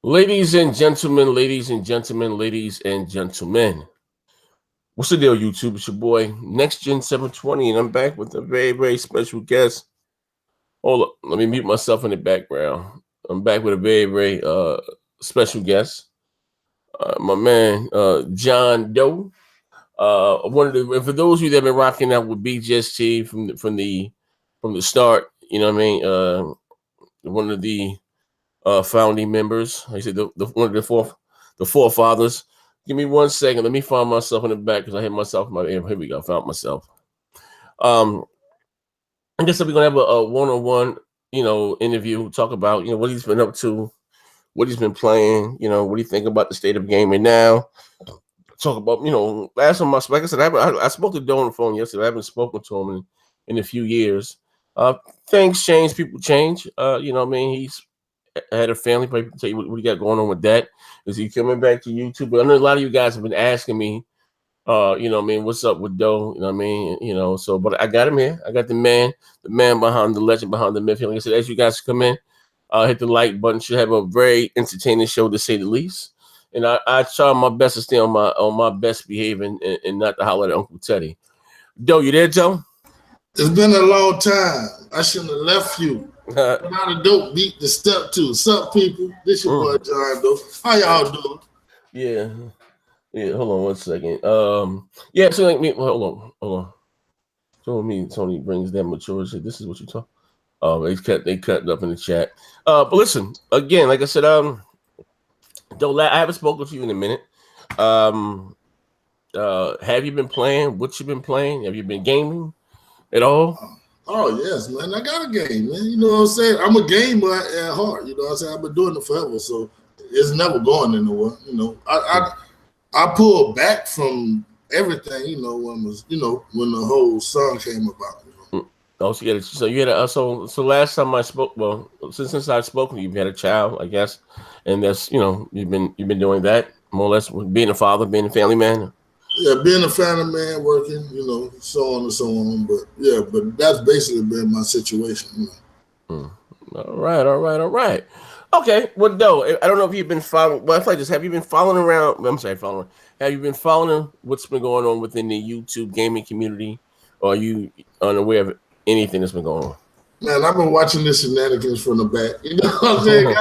Ladies and gentlemen, ladies and gentlemen, ladies and gentlemen. What's the deal, YouTube? It's your boy, Next Gen 720, and I'm back with a very, very special guest. Hold up, let me mute myself in the background. I'm back with a very, very special guest. My man, John Doe. One of the for those of you that have been rocking out with Bgst from the start, you know what I mean? One of the founding members. Like I said, one of the forefathers. Give me 1 second. Let me find myself in the back because I hit myself in my ear. Here we go. I found myself. I guess we're gonna have a one-on-one, interview. Talk about what he's been up to, what he's been playing. What do you think about the state of gaming now? Talk about last time like I said, I spoke to Doe on the phone yesterday. I haven't spoken to him in a few years. Things change, people change. You know what I mean? He's had a family. Probably tell you what he got going on with that. Is he coming back to YouTube? But I know a lot of you guys have been asking me, what's up with Doe? You know what I mean? So but I got him here. I got the man behind the legend, behind the myth. Like I said, as you guys come in, hit the like button. Should have a very entertaining show to say the least. And I try my best to stay on my best behavior and not to holler at Uncle Teddy. Doe, you there, Joe? It's been a long time. I shouldn't have left you. Not a dope beat to step to. Sup, people? This your boy John Doe. How y'all doing? Yeah. Hold on 1 second. Yeah. So like me. Hold on. So Tony brings that maturity. This is what you talk. They cut it up in the chat. But listen again. Like I said, Doe, I haven't spoken to you in a minute. Have you been playing? What you been playing? Have you been gaming at all? Oh, yes, man. I got a game, man. You know what I'm saying? I'm a gamer at heart. You know what I'm saying? I've been doing it forever, so it's never going anywhere. I pulled back from everything, when the whole song came about. Oh, so you had so last time I spoke, well, since I've spoken to you, you've had a child, I guess, and that's you've been doing that more or less, being a father, being a family man. Yeah, being a family man, working, so on and so on. But that's basically been my situation. All right. Okay, well, Doe, I don't know if you've been following. Well, if I just have you been following around? I'm sorry, following. Have you been following what's been going on within the YouTube gaming community, or are you unaware of anything that's been going on? Man, I've been watching this shenanigans from the back. You know what I'm saying?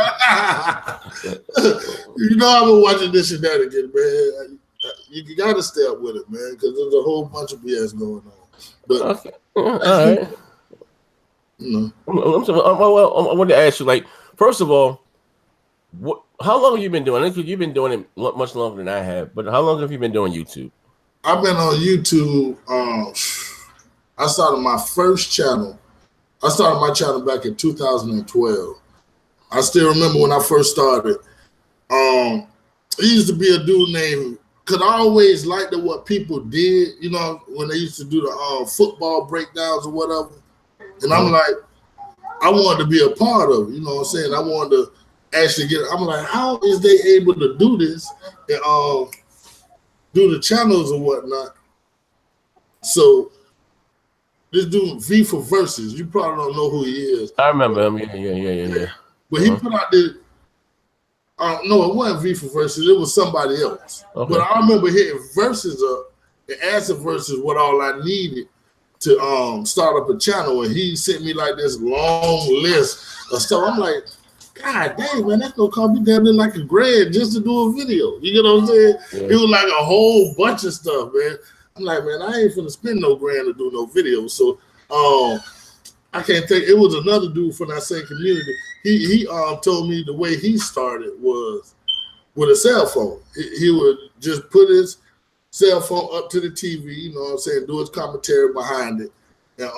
I've been watching this shenanigans, man. You got to stay up with it, man, because there's a whole bunch of BS going on. But okay. All right. I wanted to ask you, like, first of all, how long have you been doing it? You've been doing it much longer than I have, but how long have you been doing YouTube? I've been on YouTube. I started my first channel. I started my channel back in 2012. I still remember when I first started. There used to be a dude named, because I always liked what people did, when they used to do the football breakdowns or whatever. And I'm like, I wanted to be a part of it, you know what I'm saying? I wanted to actually I'm like, how is they able to do this and do the channels or whatnot? So this dude, V for Versus, you probably don't know who he is. I remember him, yeah. But he put out the, no, it wasn't V for Versus, it was somebody else. Okay. But I remember hitting Versus up and asking Versus what all I needed to start up a channel, and he sent me like this long list of stuff. I'm like, God dang, man, that's gonna cost me damn near like $1,000 just to do a video. You get what I'm saying? Yeah. It was like a whole bunch of stuff, man. I'm like, man, I ain't finna spend no grand to do no video. So I can't think. It was another dude from that same community. He told me the way he started was with a cell phone. He would just put his cell phone up to the TV, you know what I'm saying, do his commentary behind it, and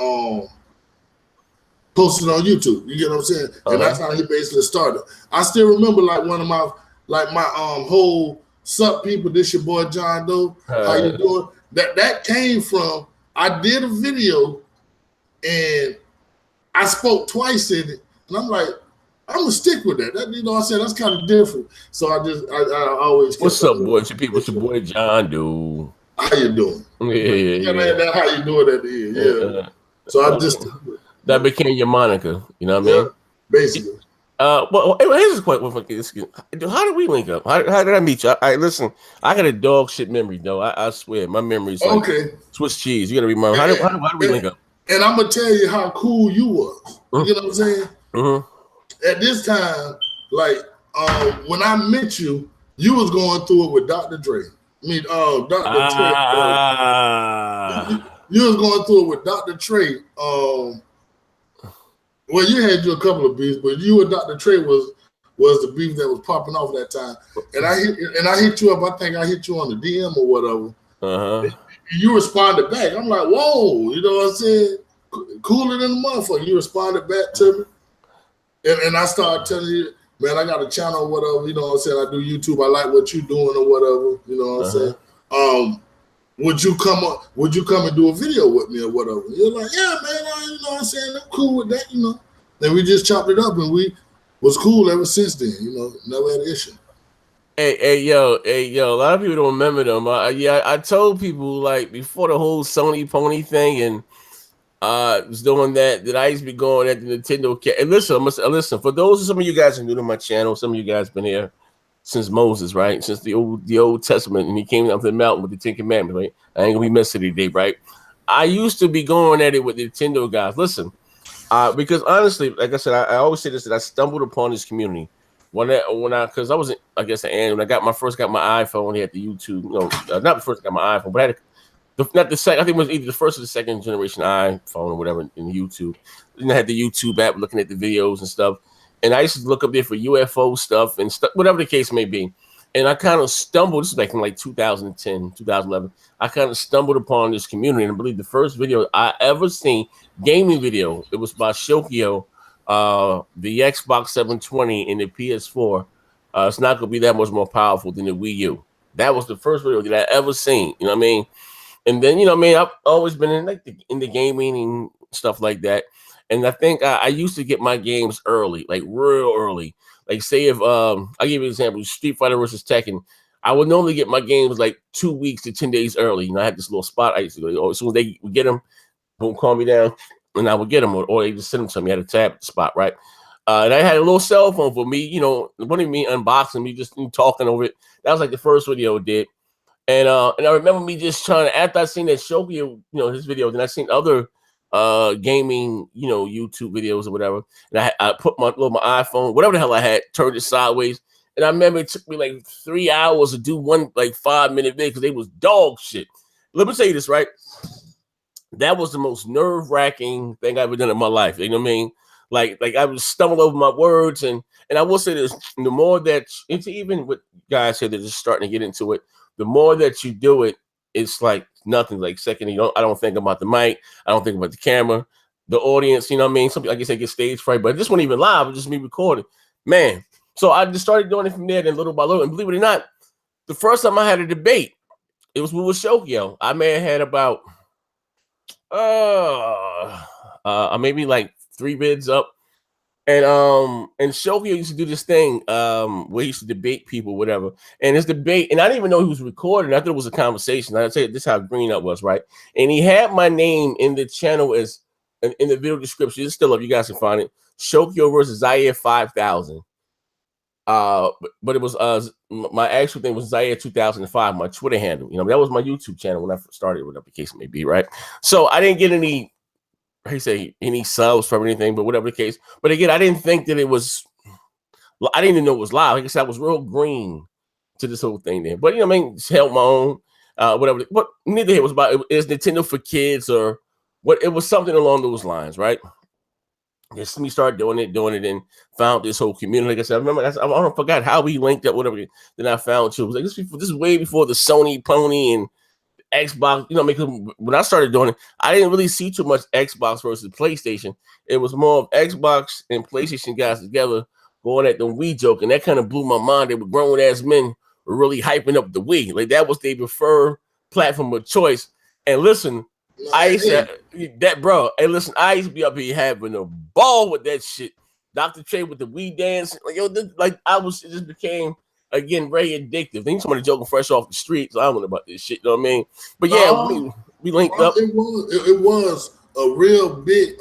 post it on YouTube. You get what I'm saying? And that's how he basically started. I still remember like one of my whole sup people, this your boy John Doe. How you doing? That came from, I did a video and I spoke twice in it, and I'm like, I'm gonna stick with that. You know what I'm saying? That's kind of different. So I always. What's up, boy? It's your boy John Doe. How you doing? Yeah. Man, that's how you doing at the end. Yeah. So I just that became your moniker. You know what I mean? Basically. Well, here's a question. How did we link up? How did I meet you? Listen, I got a dog shit memory, though. I swear, my memory's like Swiss cheese. You got to remember. How do we link up? And I'm gonna tell you how cool you was. You know what I'm saying? Mm-hmm. At this time, like when I met you, you was going through it with Dr. Dre. I mean, Dr. Trey. You was going through it with Dr. Trey. Well, you had a couple of beefs, but you and Dr. Trey was the beef that was popping off that time. And I hit you up. I think I hit you on the DM or whatever. You responded back. I'm like, whoa, you know what I'm saying? Cooler than the motherfucker. You responded back to me. And I started telling you, man, I got a channel or whatever, you know what I'm saying? I do YouTube. I like what you're doing or whatever, you know what I'm saying? Would you come and do a video with me or whatever? You're like, yeah, man, you know what I'm saying? I'm cool with that, you know. Then we just chopped it up and we was cool ever since then, you know, never had an issue. Hey, yo, a lot of people don't remember them. I told people, like, before the whole Sony Pony thing and was doing that I used to be going at the Nintendo. And listen, for those, some of you guys are new to my channel, some of you guys been here since Moses, right? Since the Old Testament, and he came up to the mountain with the 10 Commandments, right? I ain't gonna be messing today, right? I used to be going at it with the Nintendo guys. Listen, because honestly, like I said, I always say this, that I stumbled upon this community because I wasn't, I guess, when I first got my iPhone, they had the YouTube. No, not the first got my iPhone, but I had not the second. I think it was either the first or the second generation iPhone or whatever in YouTube. Then I had the YouTube app, looking at the videos and stuff. And I used to look up there for UFO stuff and stuff, whatever the case may be. And I kind of stumbled. This is back in like 2010, 2011. I kind of stumbled upon this community, and I believe the first video I ever seen, gaming video, it was by Shokio, the Xbox 720 and the PS4. It's not gonna be that much more powerful than the Wii U. That was the first video that I ever seen. You know what I mean? And then, you know what I mean, I've always been in in the gaming and stuff like that. And I think I used to get my games early, like real early. Like, say if I'll give you an example, Street Fighter versus Tekken, I would normally get my games like 2 weeks to 10 days early. You know, I had this little spot I used to go. As soon as they would get them, boom, call me down, and I would get them, or they just send them to me. I had a tab spot, right? And I had a little cell phone for me, you know, one of me unboxing, me just talking over it. That was like the first video I did. And I remember me just trying to, after I seen that Shokio, you know, his video, then I seen other gaming, you know, YouTube videos or whatever. And I put my iPhone, whatever the hell I had, turned it sideways. And I remember it took me like 3 hours to do one like 5-minute video because they was dog shit. Let me tell you this, right? That was the most nerve-wracking thing I've ever done in my life. You know what I mean? Like I was stumbling over my words, and I will say this: the more that it's even with guys here that are just starting to get into it, the more that you do it, it's like nothing. Like second, I don't think about the mic, I don't think about the camera, the audience. You know what I mean? Something like I said, get stage fright, but this wasn't even live; it was just me recording, man. So I just started doing it from there, then little by little. And believe it or not, the first time I had a debate, it was with Shokio. I may have had about maybe like 3 bids up. And Shokio used to do this thing where he used to debate people, whatever. And his debate, and I didn't even know he was recording. I thought it was a conversation. I'd say this is how green that was, right? And he had my name in the channel as in the video description. It's still up. You guys can find it. Shokio versus Zaire 5000. But it was my actual thing was Zaire 2005, my Twitter handle. You know, that was my YouTube channel when I first started, whatever the case may be, right? So I didn't get any, any subs from anything, but whatever the case. But again, I didn't think that it was, I didn't even know it was live. Like I said, I was real green to this whole thing there. But you know what I mean? Just held my own, whatever. But neither it was about, it's Nintendo for kids or what, it was something along those lines, right? Just me start doing it, and found this whole community. Like I said, I remember, I forgot how we linked up, whatever. Then I found you. It was like this is way before the Sony Pony and Xbox. You know, because when I started doing it, I didn't really see too much Xbox versus PlayStation. It was more of Xbox and PlayStation guys together going at the Wii joke, and that kind of blew my mind. They were grown ass men were really hyping up the Wii, like that was their preferred platform of choice. And listen. I used to that, bro. Hey, listen, I used to be up here having a ball with that shit. Dr. Trey with the Wii dance, like yo, like it just became again very addictive. Then somebody joking fresh off the streets. So I don't know about this shit, you know what I mean? But yeah, we linked up. It was a real big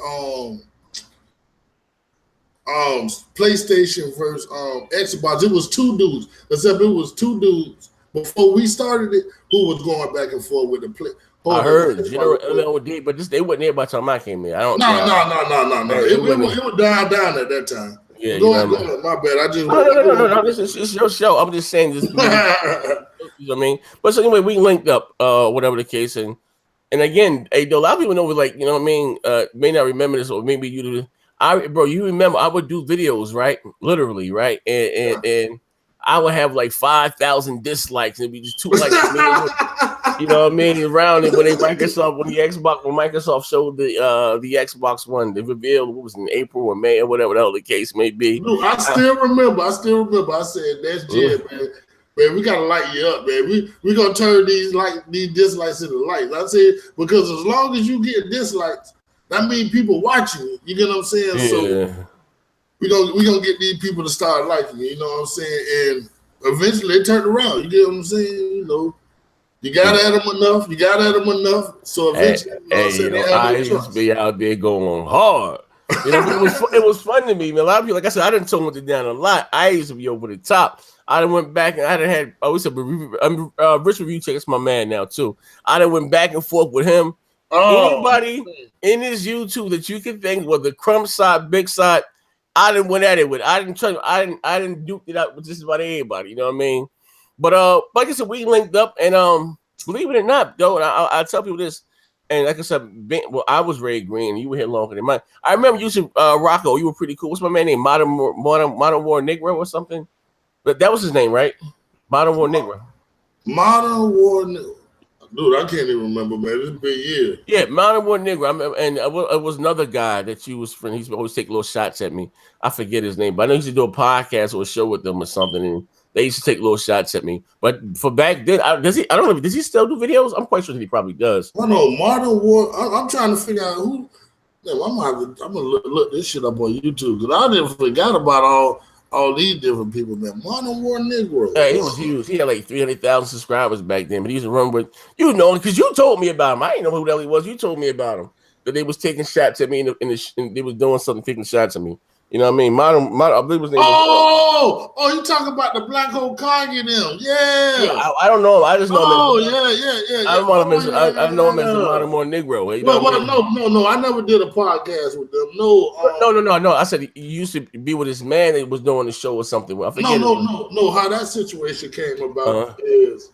PlayStation versus Xbox. It was two dudes, except it was two dudes before we started it who was going back and forth with the play. I heard General LLD, but they wasn't there by the time I came in. I don't. No. It was down at that time. Yeah, go ahead. My bad. I just no. This is your show. I'm just saying this. You know what I mean? But so anyway, we linked up, whatever the case, and again, hey, though, a lot of people know, like, you know what I mean, may not remember this, or maybe you do. Bro, you remember I would do videos, right? Literally, right? And I would have like 5,000 dislikes, and it'd be just 2 likes. You know what I mean? Around it when Microsoft showed the Xbox One, they revealed what was in April or May or whatever the hell the case may be. Dude, I still remember. I said, "That's Jim, man. Man, we gotta light you up, man. We gonna turn these dislikes into likes." I said, because as long as you get dislikes, that means people watching you. You get what I'm saying? Yeah. So we gonna get these people to start liking you. You know what I'm saying? And eventually they turned around. You get what I'm saying? You know. You got at them enough. So eventually, I used to be out there going hard. You know, it was fun to me, man. A lot of people, like I said, I didn't tone it down a lot. I used to be over the top. I done went back and Rich Review Check is my man now too. I done went back and forth with him. Anybody in this YouTube that you can think, whether crumb side, big side, I done went at it with. I didn't duke it out with just about everybody. You know what I mean? But like I said, we linked up, and believe it or not, though, and I tell people this, and like I said, well, I was Ray Green, and you were here longer than mine. I remember you said Rocco, you were pretty cool. What's my man name? Modern War Negro or something? But that was his name, right? Modern War Negro. Modern War Negro. Dude, I can't even remember, man. It's been years. Yeah, Modern War Negro. I remember, and it was another guy that you was friend. He used to always take little shots at me. I forget his name, but I know he used to do a podcast or a show with them or something, and they used to take little shots at me. But for back then, does he? I don't know. Does he still do videos? I'm quite sure that he probably does. I know Modern War. I'm trying to figure out who. I'm gonna look this shit up on YouTube because I didn't forgot about all these different people, man. Modern War Negro. Yeah, he was huge. He had like 300,000 subscribers back then. But he used to run with, you know, because you told me about him. I didn't know who the hell he was. You told me about him. That they was taking shots at me and they was doing something, taking shots at me. You know what I mean? Modern I believe his name was. Oh, you talking about the Black Hole Kanye them? Yeah. I don't know him. I just know him. Yeah. I know him as the Modern War Negro. You know no. I never did a podcast with them. No. I said he used to be with this man that was doing the show or something. I forget. No. How that situation came about is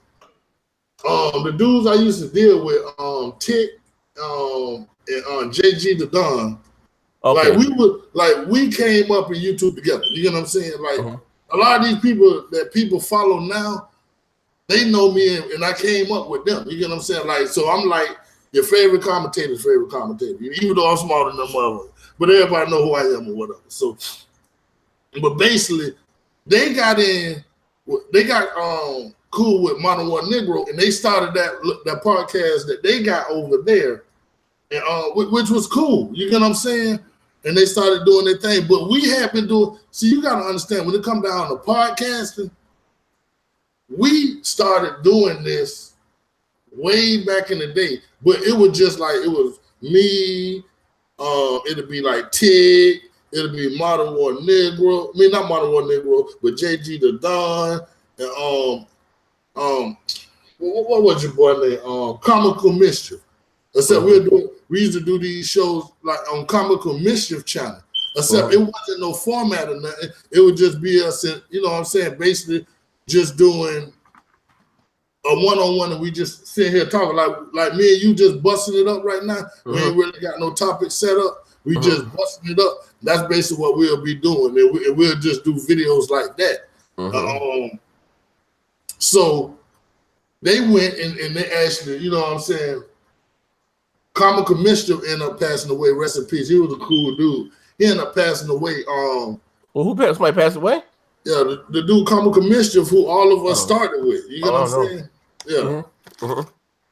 the dudes I used to deal with, Tick, and JG the Don. Okay. We came up in YouTube together. You know what I'm saying? Like a lot of these people that people follow now, they know me and I came up with them. You know what I'm saying? Like, so I'm like your favorite commentator's favorite commentator, even though I'm smarter than them motherfuckers. But everybody know who I am or whatever. So, but basically, they got cool with Modern War Negro, and they started that podcast that they got over there, and which was cool. You know what I'm saying? And they started doing their thing, but we have been doing. See, you got to understand when it comes down to podcasting, we started doing this way back in the day, but it was just like it was me. It'd be like Tig. It'll be Modern War Negro. I mean, not Modern War Negro, but JG the Don and what was your boy name? Comical Mischief. Except we used to do these shows like on Comical Mischief channel. Except it wasn't no format or nothing. It would just be us, you know what I'm saying, basically just doing a one-on-one, and we just sit here talking like me and you just busting it up right now. We ain't really got no topic set up. We just busting it up. That's basically what we'll be doing. And we'll just do videos like that. So they went and they actually, you know what I'm saying, Comical Mischief ended up passing away. Rest in peace. He was a cool dude. He ended up passing away. Who passed? Somebody passed away? Yeah, the dude Comical Mischief, who all of us started with. You know what I'm saying? Yeah.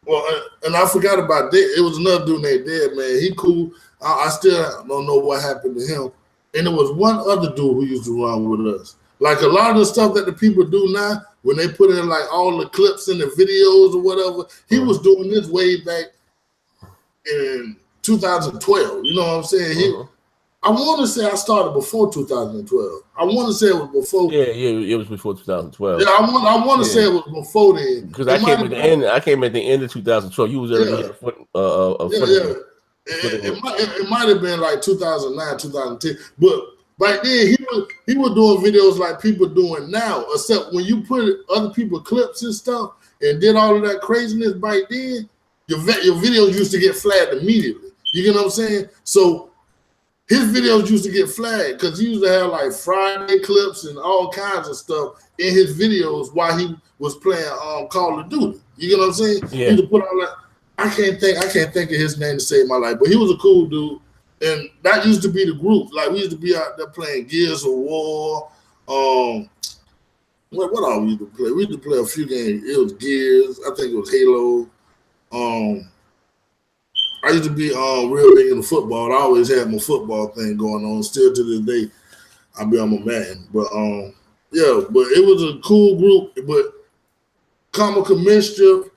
Well, and I forgot about that. It was another dude named Dead, man. He cool. I still don't know what happened to him. And there was one other dude who used to run with us. Like a lot of the stuff that the people do now, when they put in like all the clips and the videos or whatever, he was doing this way back in 2012. You know what I'm saying? I want to say I started before 2012. I want to say it was before. Yeah, it was before 2012. Yeah, I want to say it was before then. Because I came at the end. I came at the end of 2012. You was already a foot. It might have been like 2009, 2010. But back then he was doing videos like people doing now. Except when you put other people clips and stuff and did all of that craziness back then, your videos used to get flagged immediately. You get what I'm saying? So his videos used to get flagged because he used to have like Friday clips and all kinds of stuff in his videos while he was playing Call of Duty. You get what I'm saying? Yeah. He used to put all that. I can't think of his name to save my life, but he was a cool dude. And that used to be the group. Like we used to be out there playing Gears of War. What all we used to play? We used to play a few games. It was Gears. I think it was Halo. I used to be real big into football. I always had my football thing going on. Still to this day, I be on my man. But but it was a cool group. But Comical Mischief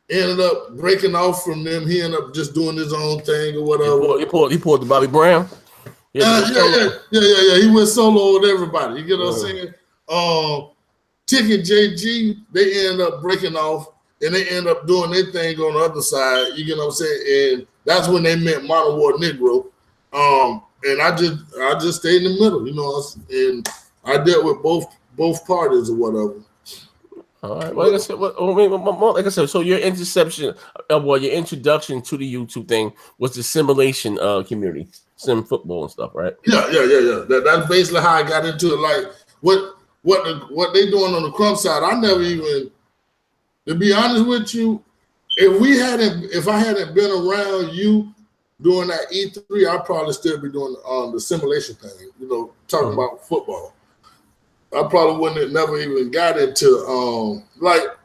ended up breaking off from them. He ended up just doing his own thing or whatever. He pulled the Bobby Brown. Yeah. He went solo with everybody. You get what I'm saying? Ticket JG, they ended up breaking off. And they end up doing their thing on the other side, you get what I'm saying? And that's when they met Modern War Negro. And I just stayed in the middle, you know, and I dealt with both parties or whatever. All right. Well, like I said, so your introduction to the YouTube thing was the simulation community, sim football and stuff, right? Yeah. That's basically how I got into it. Like what they doing on the Crump side, I never even. To be honest with you, if I hadn't been around you doing that E3, I'd probably still be doing the simulation thing, you know, talking about football. I probably wouldn't have never even got into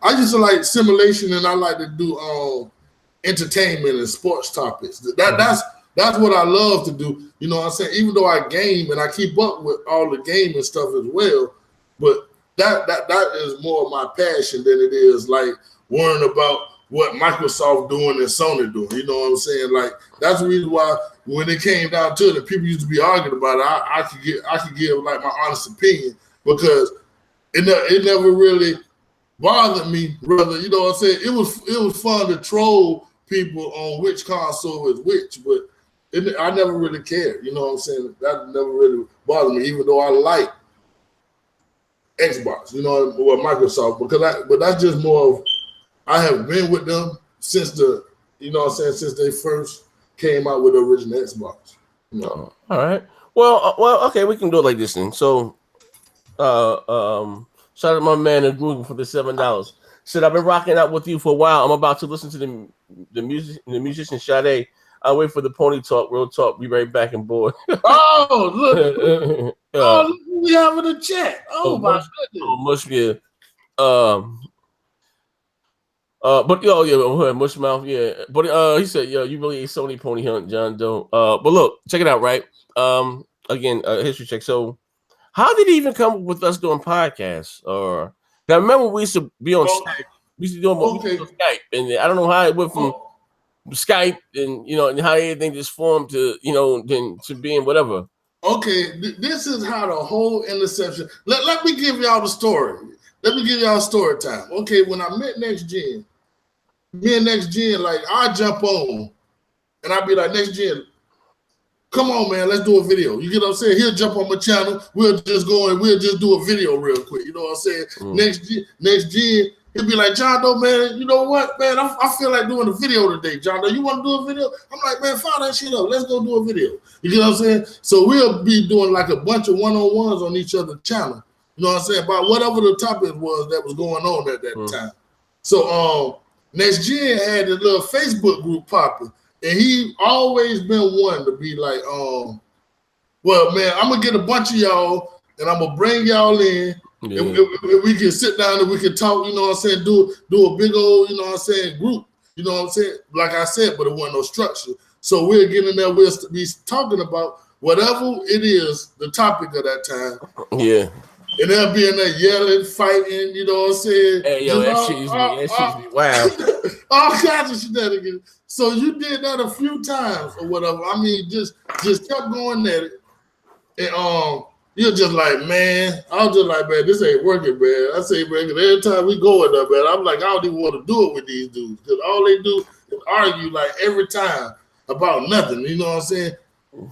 I used to like simulation and I like to do entertainment and sports topics. That's what I love to do. You know what I'm saying? Even though I game and I keep up with all the game and stuff as well, but that is more of my passion than it is like worrying about what Microsoft doing and Sony doing. You know what I'm saying? Like that's the reason why when it came down to it, people used to be arguing about it. I could give like my honest opinion because it never really bothered me, brother. You know what I'm saying? It was fun to troll people on which console is which, but I never really cared. You know what I'm saying? That never really bothered me, even though I like Xbox, you know, or Microsoft, but that's just more of I have been with them since since they first came out with the original Xbox. You know? All right. Well, okay, we can do it like this then. So, shout out my man the Google for the $7. Said I've been rocking out with you for a while. I'm about to listen to the musician Sade. I'll wait for the pony talk, real talk. Be right back and board. Oh, look. Look who we have in the chat. Oh, my goodness. Must be but Mushmouth, yeah. But he said, you really a Sony pony hunt, John Doe. But look, check it out, right? Again, history check. So how did he even come with us doing podcasts? Or now remember we used to be on Skype. We used to do on Skype, and I don't know how it went from Skype and and how everything just formed to then to being whatever. Okay, this is how the whole interception. Let me give y'all the story. Let me give y'all story time. Okay, when I met Next Gen, me and Next Gen, like I jump on and I'd be like, Next Gen, come on, man, let's do a video. You get what I'm saying? He'll jump on my channel. We'll just go and we'll just do a video real quick. You know what I'm saying? Next Gen, he'll be like, John Doe, man, you know what, man? I feel like doing a video today, John Doe. You want to do a video? I'm like, man, fire that shit up. Let's go do a video. You get what I'm saying? So we'll be doing like a bunch of one-on-ones on each other's channel. You know what I'm saying? About whatever the topic was that was going on at that time. So Next Gen had a little Facebook group popping. And he always been one to be like, well, man, I'm going to get a bunch of y'all and I'm going to bring y'all in. Yeah. And we can sit down and we can talk, you know what I'm saying, do a big old, you know what I'm saying, group. You know what I'm saying? Like I said, but it wasn't no structure. So we'll get in there, we'll be talking about whatever it is, the topic of that time. Yeah. And they'll be in there yelling, fighting, you know what I'm saying? Hey, yo, that shit used to be wild. All kinds of shenanigans. So you did that a few times or whatever. I mean, just kept going at it. And you're just like, man, I was just like, man, this ain't working, man. I say, man, because every time we go in there, man, I'm like, I don't even want to do it with these dudes because all they do is argue like every time about nothing. You know what I'm saying?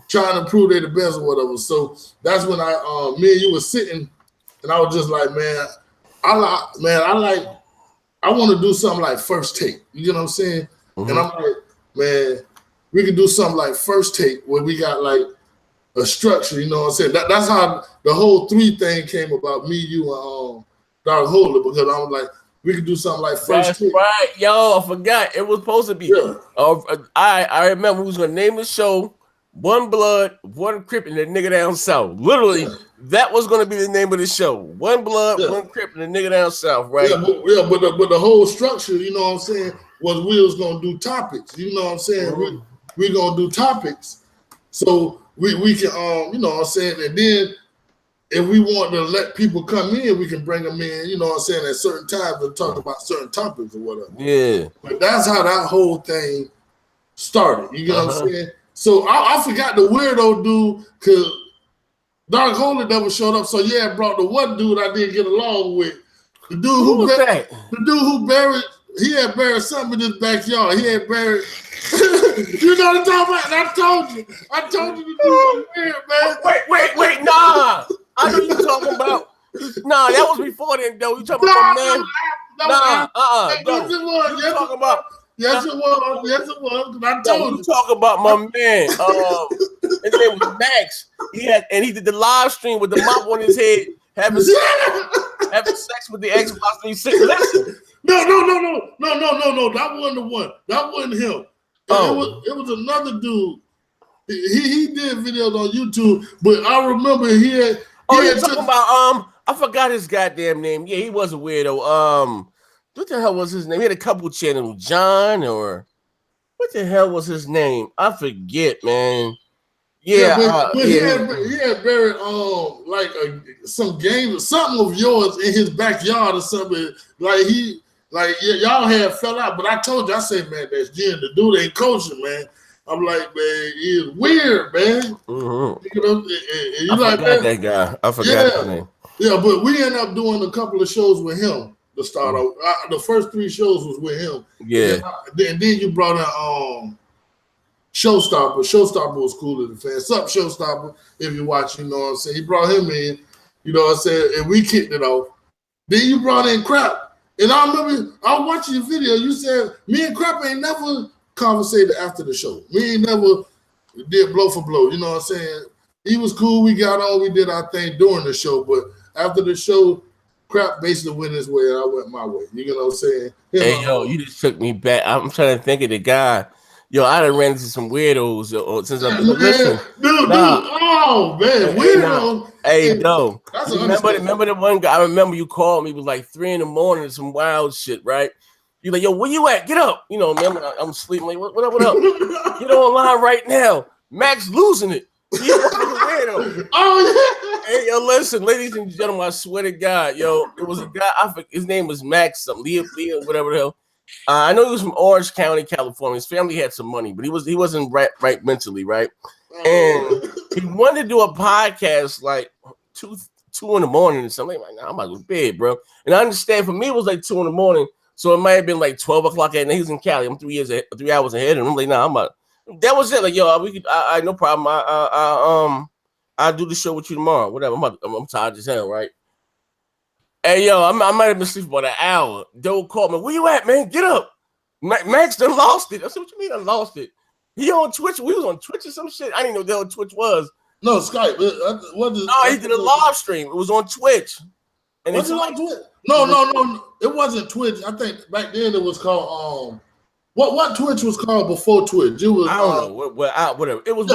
Trying to prove they're the best or whatever. So that's when me and you were sitting, and I was just like, man, I want to do something like First Take. You know what I'm saying? Mm-hmm. And I'm like, man, we can do something like First Take where we got like a structure, you know what I'm saying? That's how the whole 3 thing came about, me, you, and Dr. Holder, because I was like, we could do something like First Take. Right, yo, I forgot. It was supposed to be. Yeah. I remember we was going to name the show One Blood, One Crip, and the Nigga Down South. Literally, that was going to be the name of the show. One Blood, One Crip, and the Nigga Down South, right? Yeah, but the whole structure, you know what I'm saying, was we was going to do topics. You know what I'm saying? Mm-hmm. We're going to do topics. So we can, you know what I'm saying? And then if we want to let people come in, we can bring them in, you know what I'm saying, at certain times and talk about certain topics or whatever. Yeah. But that's how that whole thing started. You know what I'm saying? So I forgot the weirdo dude because Dark Holy never showed up. So yeah, I brought the one dude I didn't get along with. The dude who buried, he had buried something in his backyard. He had buried. You know what I'm talking about? I told you to do something weird, man. Wait, nah. I know you're talking about. Nah, that was before then, though. You talking about man? Yes, it was. Yes, talking about. Yes, it was. Yes, it was. I told you. Talk about my man. His name was Max. He did the live stream with the mop on his head, having sex with the Xbox 360. Listen. No. That wasn't the one. That wasn't him. It was another dude. He did videos on YouTube, but I remember he had. You're talking about I forgot his goddamn name. Yeah, he was a weirdo. What the hell was his name? He had a couple channels, John or what the hell was his name? I forget, man. Yeah, but he had buried like some game or something of yours in his backyard or something. Y'all had fell out, but I told you, I said, man, that's Jim. The dude ain't coaching, man. I'm like, man, he's weird, man. Mm-hmm. You know, and you like that guy. I forgot his name. Yeah, but we ended up doing a couple of shows with him to start off. The first 3 shows was with him. Yeah. And then you brought in Showstopper. Showstopper was cool as a fan. Sup, Showstopper, if you watch, you know what I'm saying. He brought him in, you know what I'm saying, and we kicked it off. Then you brought in Crap. And I remember I was watching your video. You said me and Crap ain't never conversated after the show. We ain't never did blow for blow. You know what I'm saying? He was cool. We got on. We did our thing during the show. But after the show, Crap basically went his way and I went my way. You know what I'm saying? Hey, yo, you just took me back. I'm trying to think of the guy. Yo, I done ran into some weirdos since I've been listening. Dude, oh, man, weirdo. Hey, Doe. Remember the one guy? I remember you called me. It was like 3 a.m. Some wild shit, right? You're like, yo, where you at? Get up. You know, man, I'm sleeping. Like, what up? Get online right now. Max losing it. Weirdo. Oh, yeah. Hey, yo, listen, ladies and gentlemen, I swear to God, yo, it was a guy. His name was Max, something, Leo, whatever the hell. I know he was from Orange County, California. His family had some money, but he wasn't right mentally, right? And he wanted to do a podcast like 2 in the morning or something. Like, nah, I'm about to go to bed, bro. And I understand for me it was like 2 in the morning, so it might have been like 12 o'clock at night. He was in Cali. I'm 3 hours ahead, and I'm like, nah, I'm out. That was it. Like, yo, I no problem. I'll do the show with you tomorrow. Whatever. I'm tired as hell, right? Hey, yo, I might have been asleep for about an hour. Doe called me. Where you at, man? Get up. Max done lost it. I said, what you mean I lost it? He on Twitch. We was on Twitch or some shit. I didn't know what the hell Twitch was. No, Skype. He did a live stream. It was on Twitch. And was it on Twitch? No. It wasn't Twitch. I think back then it was called what Twitch was called before Twitch? It was I don't know. Whatever. It was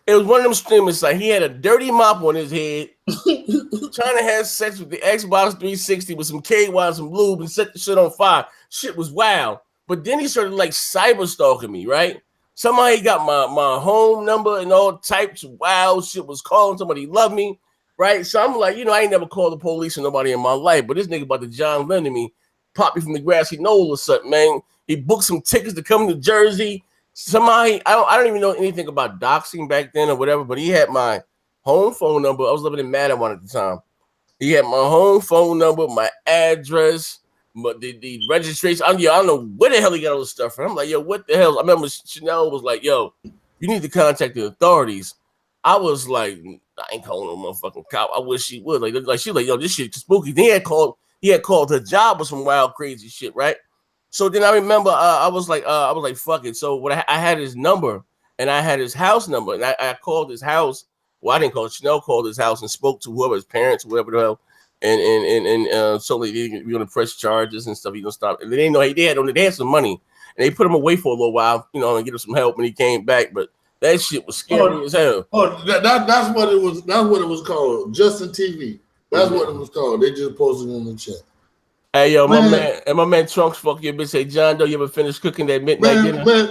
It was one of them streamers. Like he had a dirty mop on his head, trying to have sex with the Xbox 360 with some KY and some lube and set the shit on fire. Shit was wild. But then he started like cyber stalking me, right? Somehow he got my home number and all types of wild shit, was calling somebody loved me, right? So I'm like, I ain't never called the police or nobody in my life, but this nigga about to John Doe me, pop me from the grassy knoll or something, man. He booked some tickets to come to Jersey. Somehow I don't even know anything about doxing back then or whatever, but he had my home phone number. I was living in Mattawan at the time. He had my home phone number, my address, but the registration. I don't know where the hell he got all this stuff from. I'm like, yo, what the hell? I remember Chanel was like, yo, you need to contact the authorities. I was like, I ain't calling no motherfucking cop. I wish she would. Like she like, yo, this shit spooky. Then he had called her job or some wild, crazy shit, right? So then I remember I was like, fuck it. So what I had his number and I had his house number, and I called his house. Well, I didn't call it. Chanel called his house and spoke to whoever his parents, whoever the hell, and so we're gonna press charges and stuff. He gonna stop. And they didn't know they had some money, and they put him away for a little while, and get him some help. And he came back, but that shit was scary as hell. That's what it was. That's what it was called. Justin TV. That's what it was called. They just posted in the chat. Hey yo, my man Trunks, fuck your bitch. Say, John Doe, you ever finished cooking that midnight dinner? That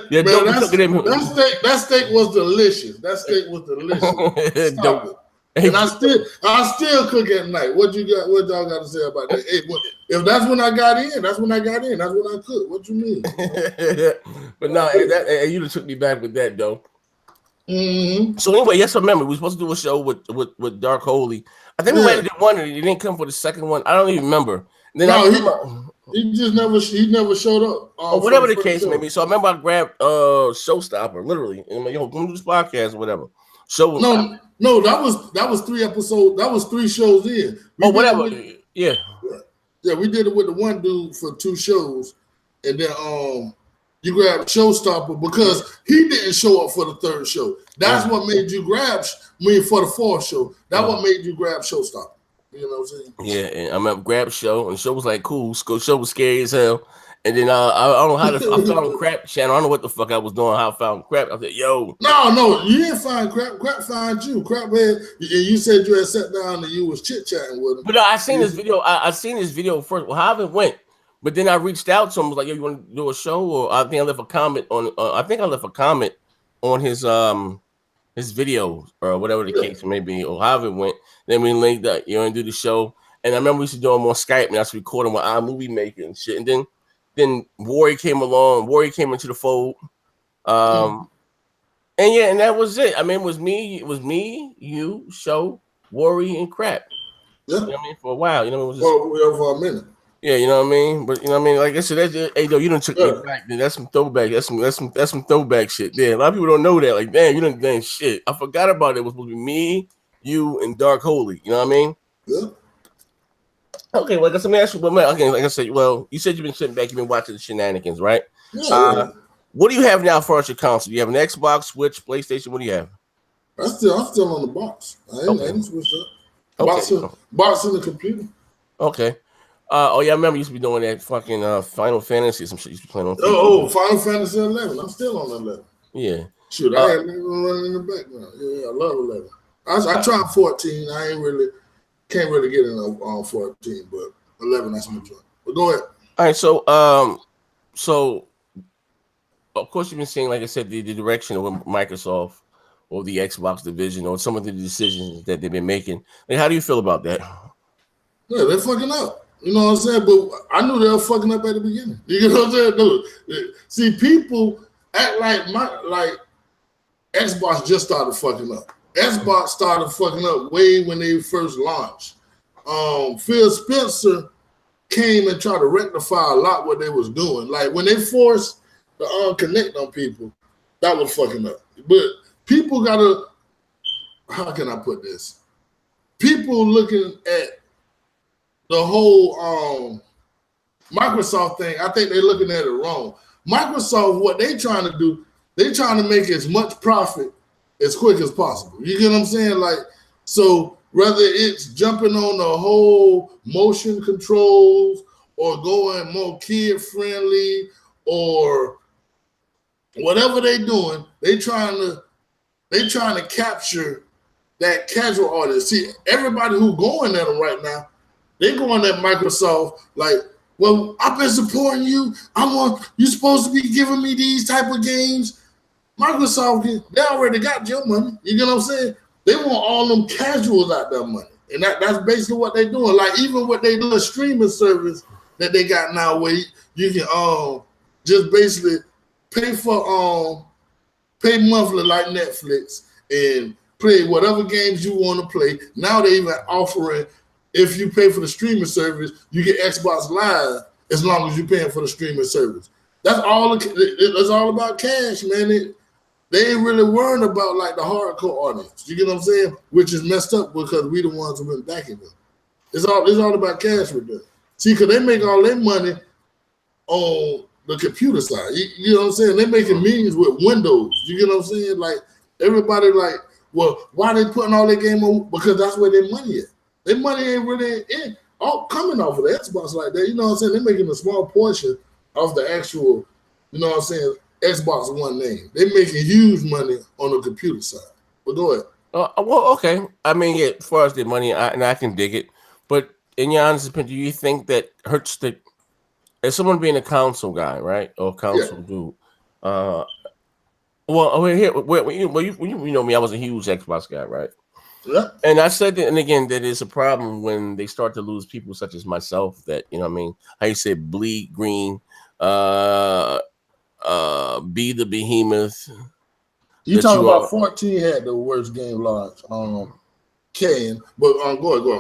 steak was delicious. That steak was delicious. Stop it. And I still cook at night. What y'all got to say about that? Hey, if that's when I got in, that's when I got in. That's when I cook. What you mean? But no, you done took me back with that though. Mm-hmm. So anyway, yes, I remember we were supposed to do a show with Dark Holy. I think we waited one, and he didn't come for the second one. I don't even remember. Then he never showed up. Or whatever the case may be. So I remember I grabbed Showstopper literally, and I'm like, yo, come do this podcast or whatever. No, that was 3 episodes. That was 3 shows in. Whatever. Yeah, we did it with the one dude for 2 shows, and then you grabbed Showstopper because he didn't show up for the 3rd show. That's what made you grab me for the 4th show. That's what made you grab Showstopper. You know what I'm saying? Yeah, and I remember grab Show, and Show was like cool. Show was scary as hell. And then I don't know how I found Crap channel. I don't know what the fuck I was doing. How I found Crap. I said, yo. No, you didn't find Crap. Crap found you. Crap had, and you said you had sat down and you was chit chatting with him. But I seen this video. I seen this video first. Well, how it went. But then I reached out to him. Was like, yo, you want to do a show? Or I think I left a comment on. On his video or whatever the case may be, or however it went. Then we linked up, and do the show. And I remember we used to do them on Skype, and I was recording with iMovie Maker and shit. And then Warrior came along. Warrior came into the fold. And that was it. I mean, it was me, you, Show, Warrior, and Crap. Yeah. You know what I mean? For a while. You know what I mean? For a minute. Yeah, you know what I mean? But you know what I mean? Like I said, hey, though, you done took me back. Dude. That's some throwback. That's some throwback shit. Yeah, a lot of people don't know that. Like, damn, you done done shit. I forgot about it. It was supposed to be me, you, and Dark Holy. You know what I mean? Yeah. Okay, well, let me ask you. Well, okay, like I said, well, you said you've been sitting back, you've been watching the shenanigans, right? Yeah. What do you have now for your console? Do you have an Xbox, Switch, PlayStation? What do you have? I'm still on the box. I ain't switched up. Box in the computer. Okay. I remember you used to be doing that fucking Final Fantasy, some shit you used to be playing on. Final Fantasy 11. I'm still on 11. Yeah. Shoot, I had running in the background. Yeah, I love 11. I tried 14. Can't really get in on 14, but 11, that's my joint. But go ahead. All right, so of course you've been seeing, like I said, the direction of Microsoft or the Xbox division or some of the decisions that they've been making. Like, how do you feel about that? Yeah, they're fucking up. You know what I'm saying? But I knew they were fucking up at the beginning. You know what I'm saying? No. See, people act like Xbox just started fucking up. Xbox started fucking up way when they first launched. Phil Spencer came and tried to rectify a lot what they was doing. Like when they forced the connect on people, that was fucking up. But people gotta, how can I put this? People looking at the whole Microsoft thing, I think they're looking at it wrong. Microsoft, what they trying to do, they trying to make as much profit as quick as possible. You get what I'm saying? Like, so whether it's jumping on the whole motion controls or going more kid friendly or whatever they doing, they trying to capture that casual audience. See, everybody who going at them right now, they going at Microsoft like, well, I've been supporting you. You supposed to be giving me these type of games. Microsoft, they already got your money. You get what I'm saying? They want all them casuals out their money. And that's basically what they're doing. Like even what they do a streaming service that they got now where you can just basically pay monthly like Netflix and play whatever games you want to play. Now they even offering, if you pay for the streaming service, you get Xbox Live as long as you're paying for the streaming service. That's all. It's all about cash, man. They ain't really worrying about like the hardcore audience. You get what I'm saying? Which is messed up because we the ones who been backing them. It's all about cash with them. See, because they make all their money on the computer side. You know what I'm saying? They making millions with Windows. You get what I'm saying? Like everybody like, well, why they putting all their game on? Because that's where their money is. Their money ain't really all coming off of the Xbox like that. You know what I'm saying? They're making a small portion of the actual, you know what I'm saying, Xbox One name. They're making huge money on the computer side. But go ahead. Well, okay. I mean, yeah, as far as the money, I can dig it. But in your honest opinion, do you think that hurts the, as someone being a console guy, right, or console dude? Well, over here, you know me, I was a huge Xbox guy, right? Yeah. And I said that, and again, that it's a problem when they start to lose people such as myself. That, you know what I mean, how you say bleed green, be the behemoth. You talking about 14 had the worst game launch. But go ahead.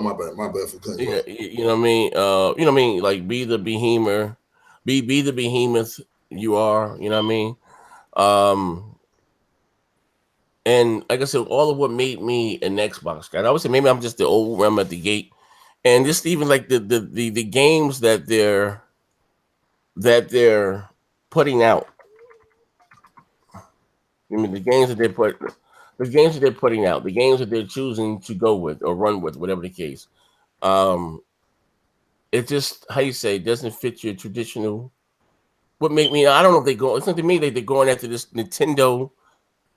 My bad for cutting. Yeah, you know what I mean. You know what I mean. Like be the behemoth, be the behemoth you are. You know what I mean. And like I said, all of what made me an Xbox guy. I would say maybe I'm just the old ram at the gate, and just even like the games that they're putting out. I mean, the games that they're putting out, the games that they're choosing to go with or run with, whatever the case. It just, how you say, doesn't fit your traditional. What make me? I don't know if they go. It's not to me that they're going after this Nintendo,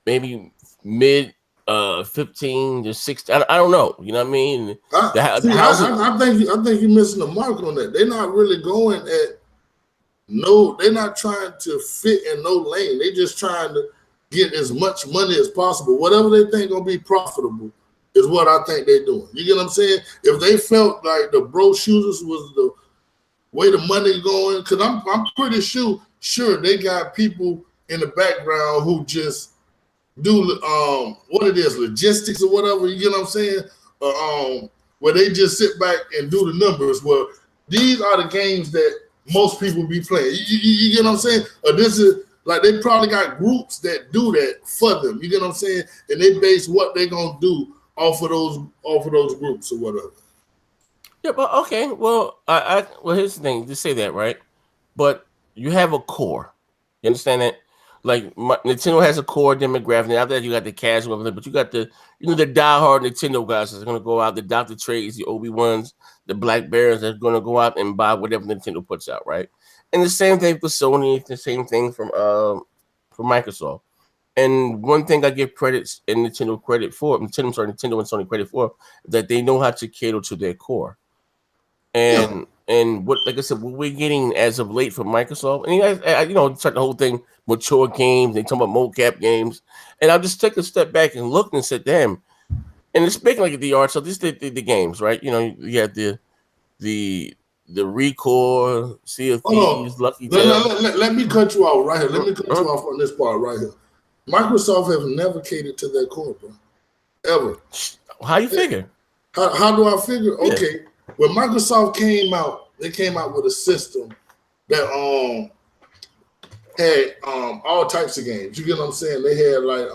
maybe mid 15 to 16. I don't know. You know what I mean? I think you're missing the mark on that. They're not really going at they're not trying to fit in no lane. They're just trying to get as much money as possible. Whatever they think gonna be profitable is what I think they're doing. You get what I'm saying? If they felt like the bro shooters was the way the money going, because I'm pretty sure they got people in the background who just do what it is, logistics or whatever. You get what I'm saying? Where they just sit back and do the numbers. Well, these are the games that most people be playing. You get what I'm saying? Or this is like they probably got groups that do that for them. You get what I'm saying? And they base what they're gonna do off of those groups or whatever. Yeah, but okay. Well, well, here's the thing. Just say that, right? But you have a core. You understand that? Like Nintendo has a core demographic. And after that, you got the casual, but you got the the diehard Nintendo guys that's gonna go out, the Dr. Trades, the Obi-Wans, the Black Bears that's gonna go out and buy whatever Nintendo puts out, right? And the same thing for Sony, the same thing from Microsoft. And one thing I give credits and Nintendo credit for, Nintendo and Sony credit for, that they know how to cater to their core. And what, like I said, what we're getting as of late from Microsoft, and start the whole thing, mature games, they talk about mocap games, and I'll just take a step back and look and said, damn, and it's speaking like the art. So this the games, right? You know, you have the Recore, Sea of Thieves, Lucky Tale. Let me cut you off right here. Let me cut you off on this part right here. Microsoft has never catered to their core, bro. Ever. How you figure? How do I figure? Okay. When Microsoft came out, they came out with a system that had all types of games. You get what I'm saying? They had like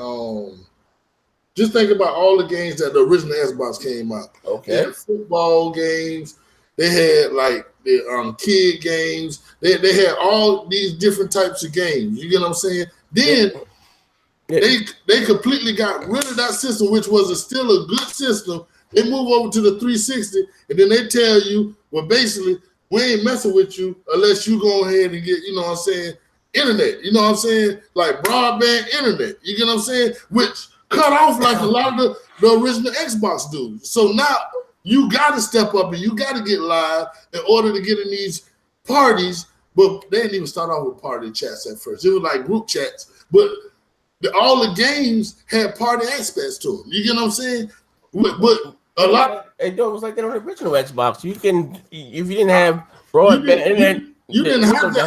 just think about all the games that the original Xbox came out. Okay. They had football games. They had like the kid games. They had all these different types of games. You get what I'm saying? Then they completely got rid of that system, which was still a good system. They move over to the 360, and then they tell you, well, basically, we ain't messing with you unless you go ahead and get, you know what I'm saying, internet. You know what I'm saying? Like broadband internet. You get what I'm saying? Which cut off like a lot of the original Xbox dudes. So now you got to step up and you got to get live in order to get in these parties. But they didn't even start off with party chats at first. It was like group chats. But all the games had party aspects to them. You get what I'm saying? But a lot. It was like that on the original Xbox. You can, if you didn't have broadband internet, you didn't have to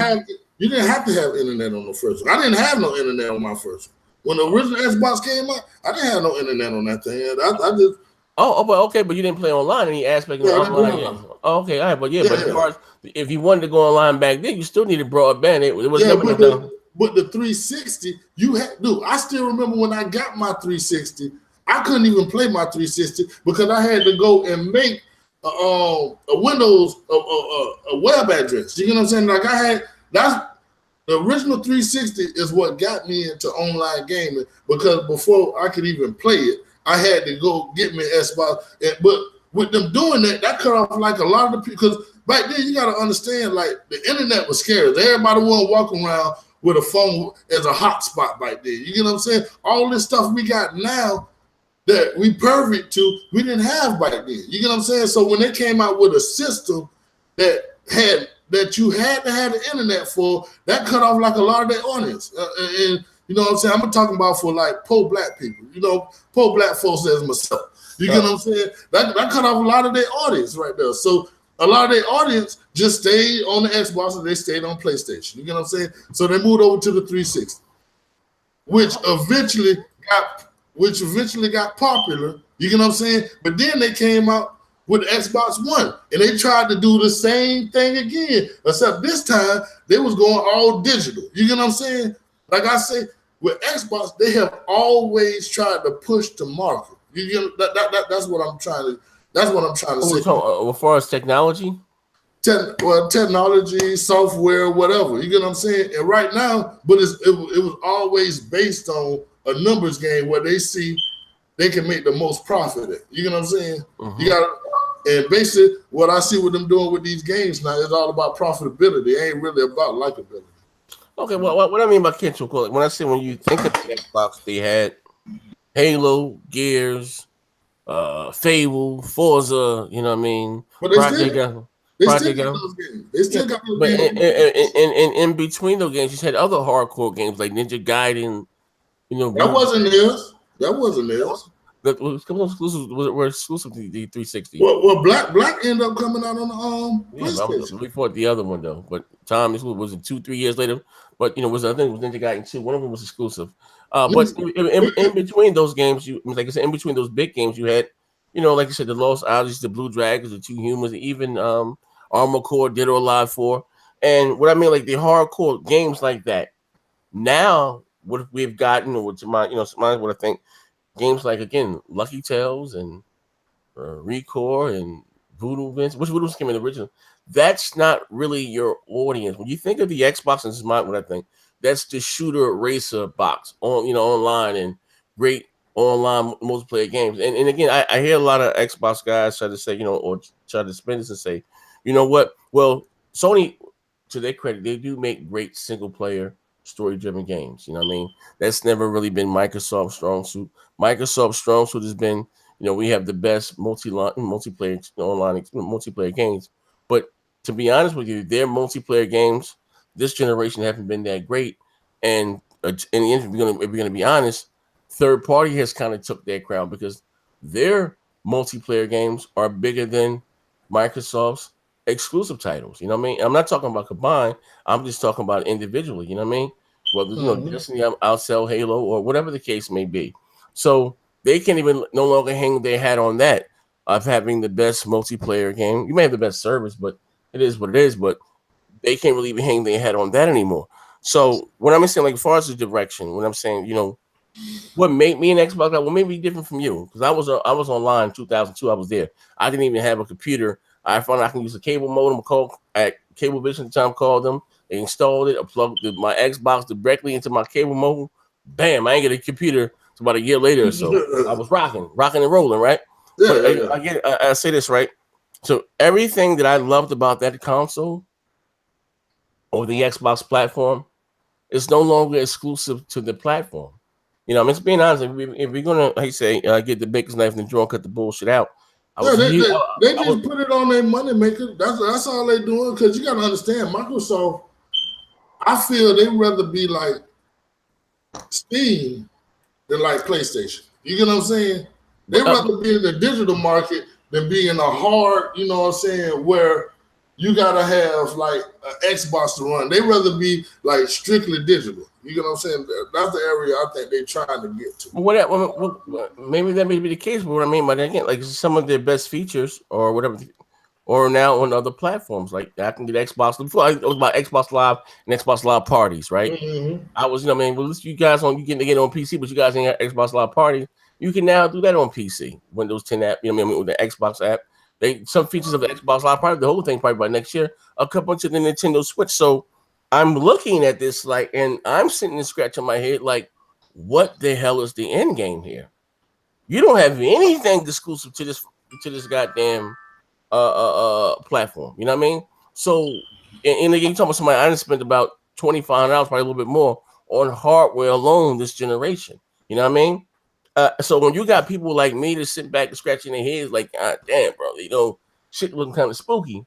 have internet on the first one. I didn't have no internet on my first one. When the original Xbox came out, I didn't have no internet on that thing. I just but okay, but you didn't play online any aspect of online games. Oh, okay, all right, but but as far as if you wanted to go online back then, you still needed broadband. It was never done. But the 360, you had, dude. I still remember when I got my 360. I couldn't even play my 360 because I had to go and make a Windows a web address. You know what I'm saying? Like that's the original 360 is what got me into online gaming, because before I could even play it, I had to go get me an Xbox. But with them doing that, that cut off like a lot of the people. Because back then, you got to understand, like, the internet was scarce. Everybody wasn't walking around with a phone as a hotspot back then. You get what I'm saying? All this stuff we got now that we perfect to, we didn't have back then. You get what I'm saying? So when they came out with a system that you had to have the internet for, that cut off like a lot of their audience. And you know what I'm saying? I'm talking about for like poor black people. You know, poor black folks as myself. You get what I'm saying? That cut off a lot of their audience right there. So a lot of their audience just stayed on the Xbox and they stayed on PlayStation. You get what I'm saying? So they moved over to the 360, which eventually got popular. You get what I'm saying? But then they came out with the Xbox One, and they tried to do the same thing again, except this time they was going all digital. You get what I'm saying? Like I say, with Xbox, they have always tried to push the market. You get that's what I'm trying to. That's what I'm trying to say. As far as technology, technology, software, whatever. You get what I'm saying? And right now, but it was always based on a numbers game where they see they can make the most profit at. You get what I'm saying? Mm-hmm. You got, and basically what I see what them doing with these games now is all about profitability. It ain't really about likability. Okay, well, what I mean by Kendrick, when I say when you think of the Xbox, they had Halo, Gears, Fable, Forza. You know what I mean? But they still got those games. They still got those games. And in between those games, you had other hardcore games like Ninja Gaiden. You know, that wasn't theirs. That wasn't theirs. That was exclusive. Were exclusive to the 360. Well, Black ended up coming out on the PlayStation. We fought the other one though, but Tom, was it 2-3 years later? But you know, I think it was Ninja Gaiden 2. One of them was exclusive. But in between those games, like I said, in between those big games, you had, you know, like I said, the Lost Odyssey, the Blue Dragons, the Two Humans, even Armored Core, Dead or Alive 4. And what I mean, like the hardcore games like that. Now, what we've gotten, or to my, what I think, games like, again, Lucky Tales and Recore and Voodoo Vince, which Voodoo came in the original. That's not really your audience. When you think of the Xbox, and this is what I think, that's the shooter racer box on, online and great online multiplayer games. And again, I hear a lot of Xbox guys try to say, or try to spin this and say, you know what? Well, Sony, to their credit, they do make great single player story-driven games. You know what I mean? That's never really been Microsoft's strong suit. Microsoft's strong suit has been, we have the best multiplayer online multiplayer games. But to be honest with you, their multiplayer games this generation haven't been that great. And in the end, if we're gonna be honest, third party has kind of took their crown because their multiplayer games are bigger than Microsoft's exclusive titles. You know what I mean? I'm not talking about combined. I'm just talking about individually. You know what I mean? Whether Destiny outsell Halo or whatever the case may be. So they can't even no longer hang their hat on that of having the best multiplayer game. You may have the best service, but it is what it is. But they can't really even hang their hat on that anymore. So when I'm saying, like, as far as the direction, when I'm saying, what made me an Xbox guy, what made me different from you? Because I was online in 2002. I was there. I didn't even have a computer. I found I can use a cable modem. At Cablevision at the time, called them. They installed it. I plugged my Xbox directly into my cable modem. Bam! I ain't get a computer. It's about a year later or so. I was rocking and rolling, right? Yeah. I say this right. So everything that I loved about that console or the Xbox platform is no longer exclusive to the platform. I'm just being honest. If we're gonna, like I say, get the baker's knife and the draw and cut the bullshit out. They just put it on their money maker. That's all they doing. Because you got to understand, Microsoft, I feel they rather be like Steam than like PlayStation. You get what I'm saying? They rather be in the digital market than be in a hard, where you gotta have like an Xbox to run. They rather be like strictly digital. You know what I'm saying? That's the area I think they're trying to get to. Maybe that may be the case, but what I mean by that, again, like some of their best features or whatever, or now on other platforms, like I can get Xbox. Before it was about Xbox Live and Xbox Live parties, right? Mm-hmm. I was, well, you guys you get to get on PC, but you guys ain't got Xbox Live party. You can now do that on PC, Windows 10 app. With the Xbox app. Some features of the Xbox Live party, the whole thing probably by next year. A couple to the Nintendo Switch. So I'm looking at this and I'm sitting and scratching my head like, what the hell is the end game here? You don't have anything exclusive to this goddamn platform. You know what I mean? So, and again, you talking about somebody, I done spent about $2,500, probably a little bit more, on hardware alone this generation. You know what I mean? So when you got people like me to sit back and scratching their heads like, God damn, bro, shit looking kind of spooky.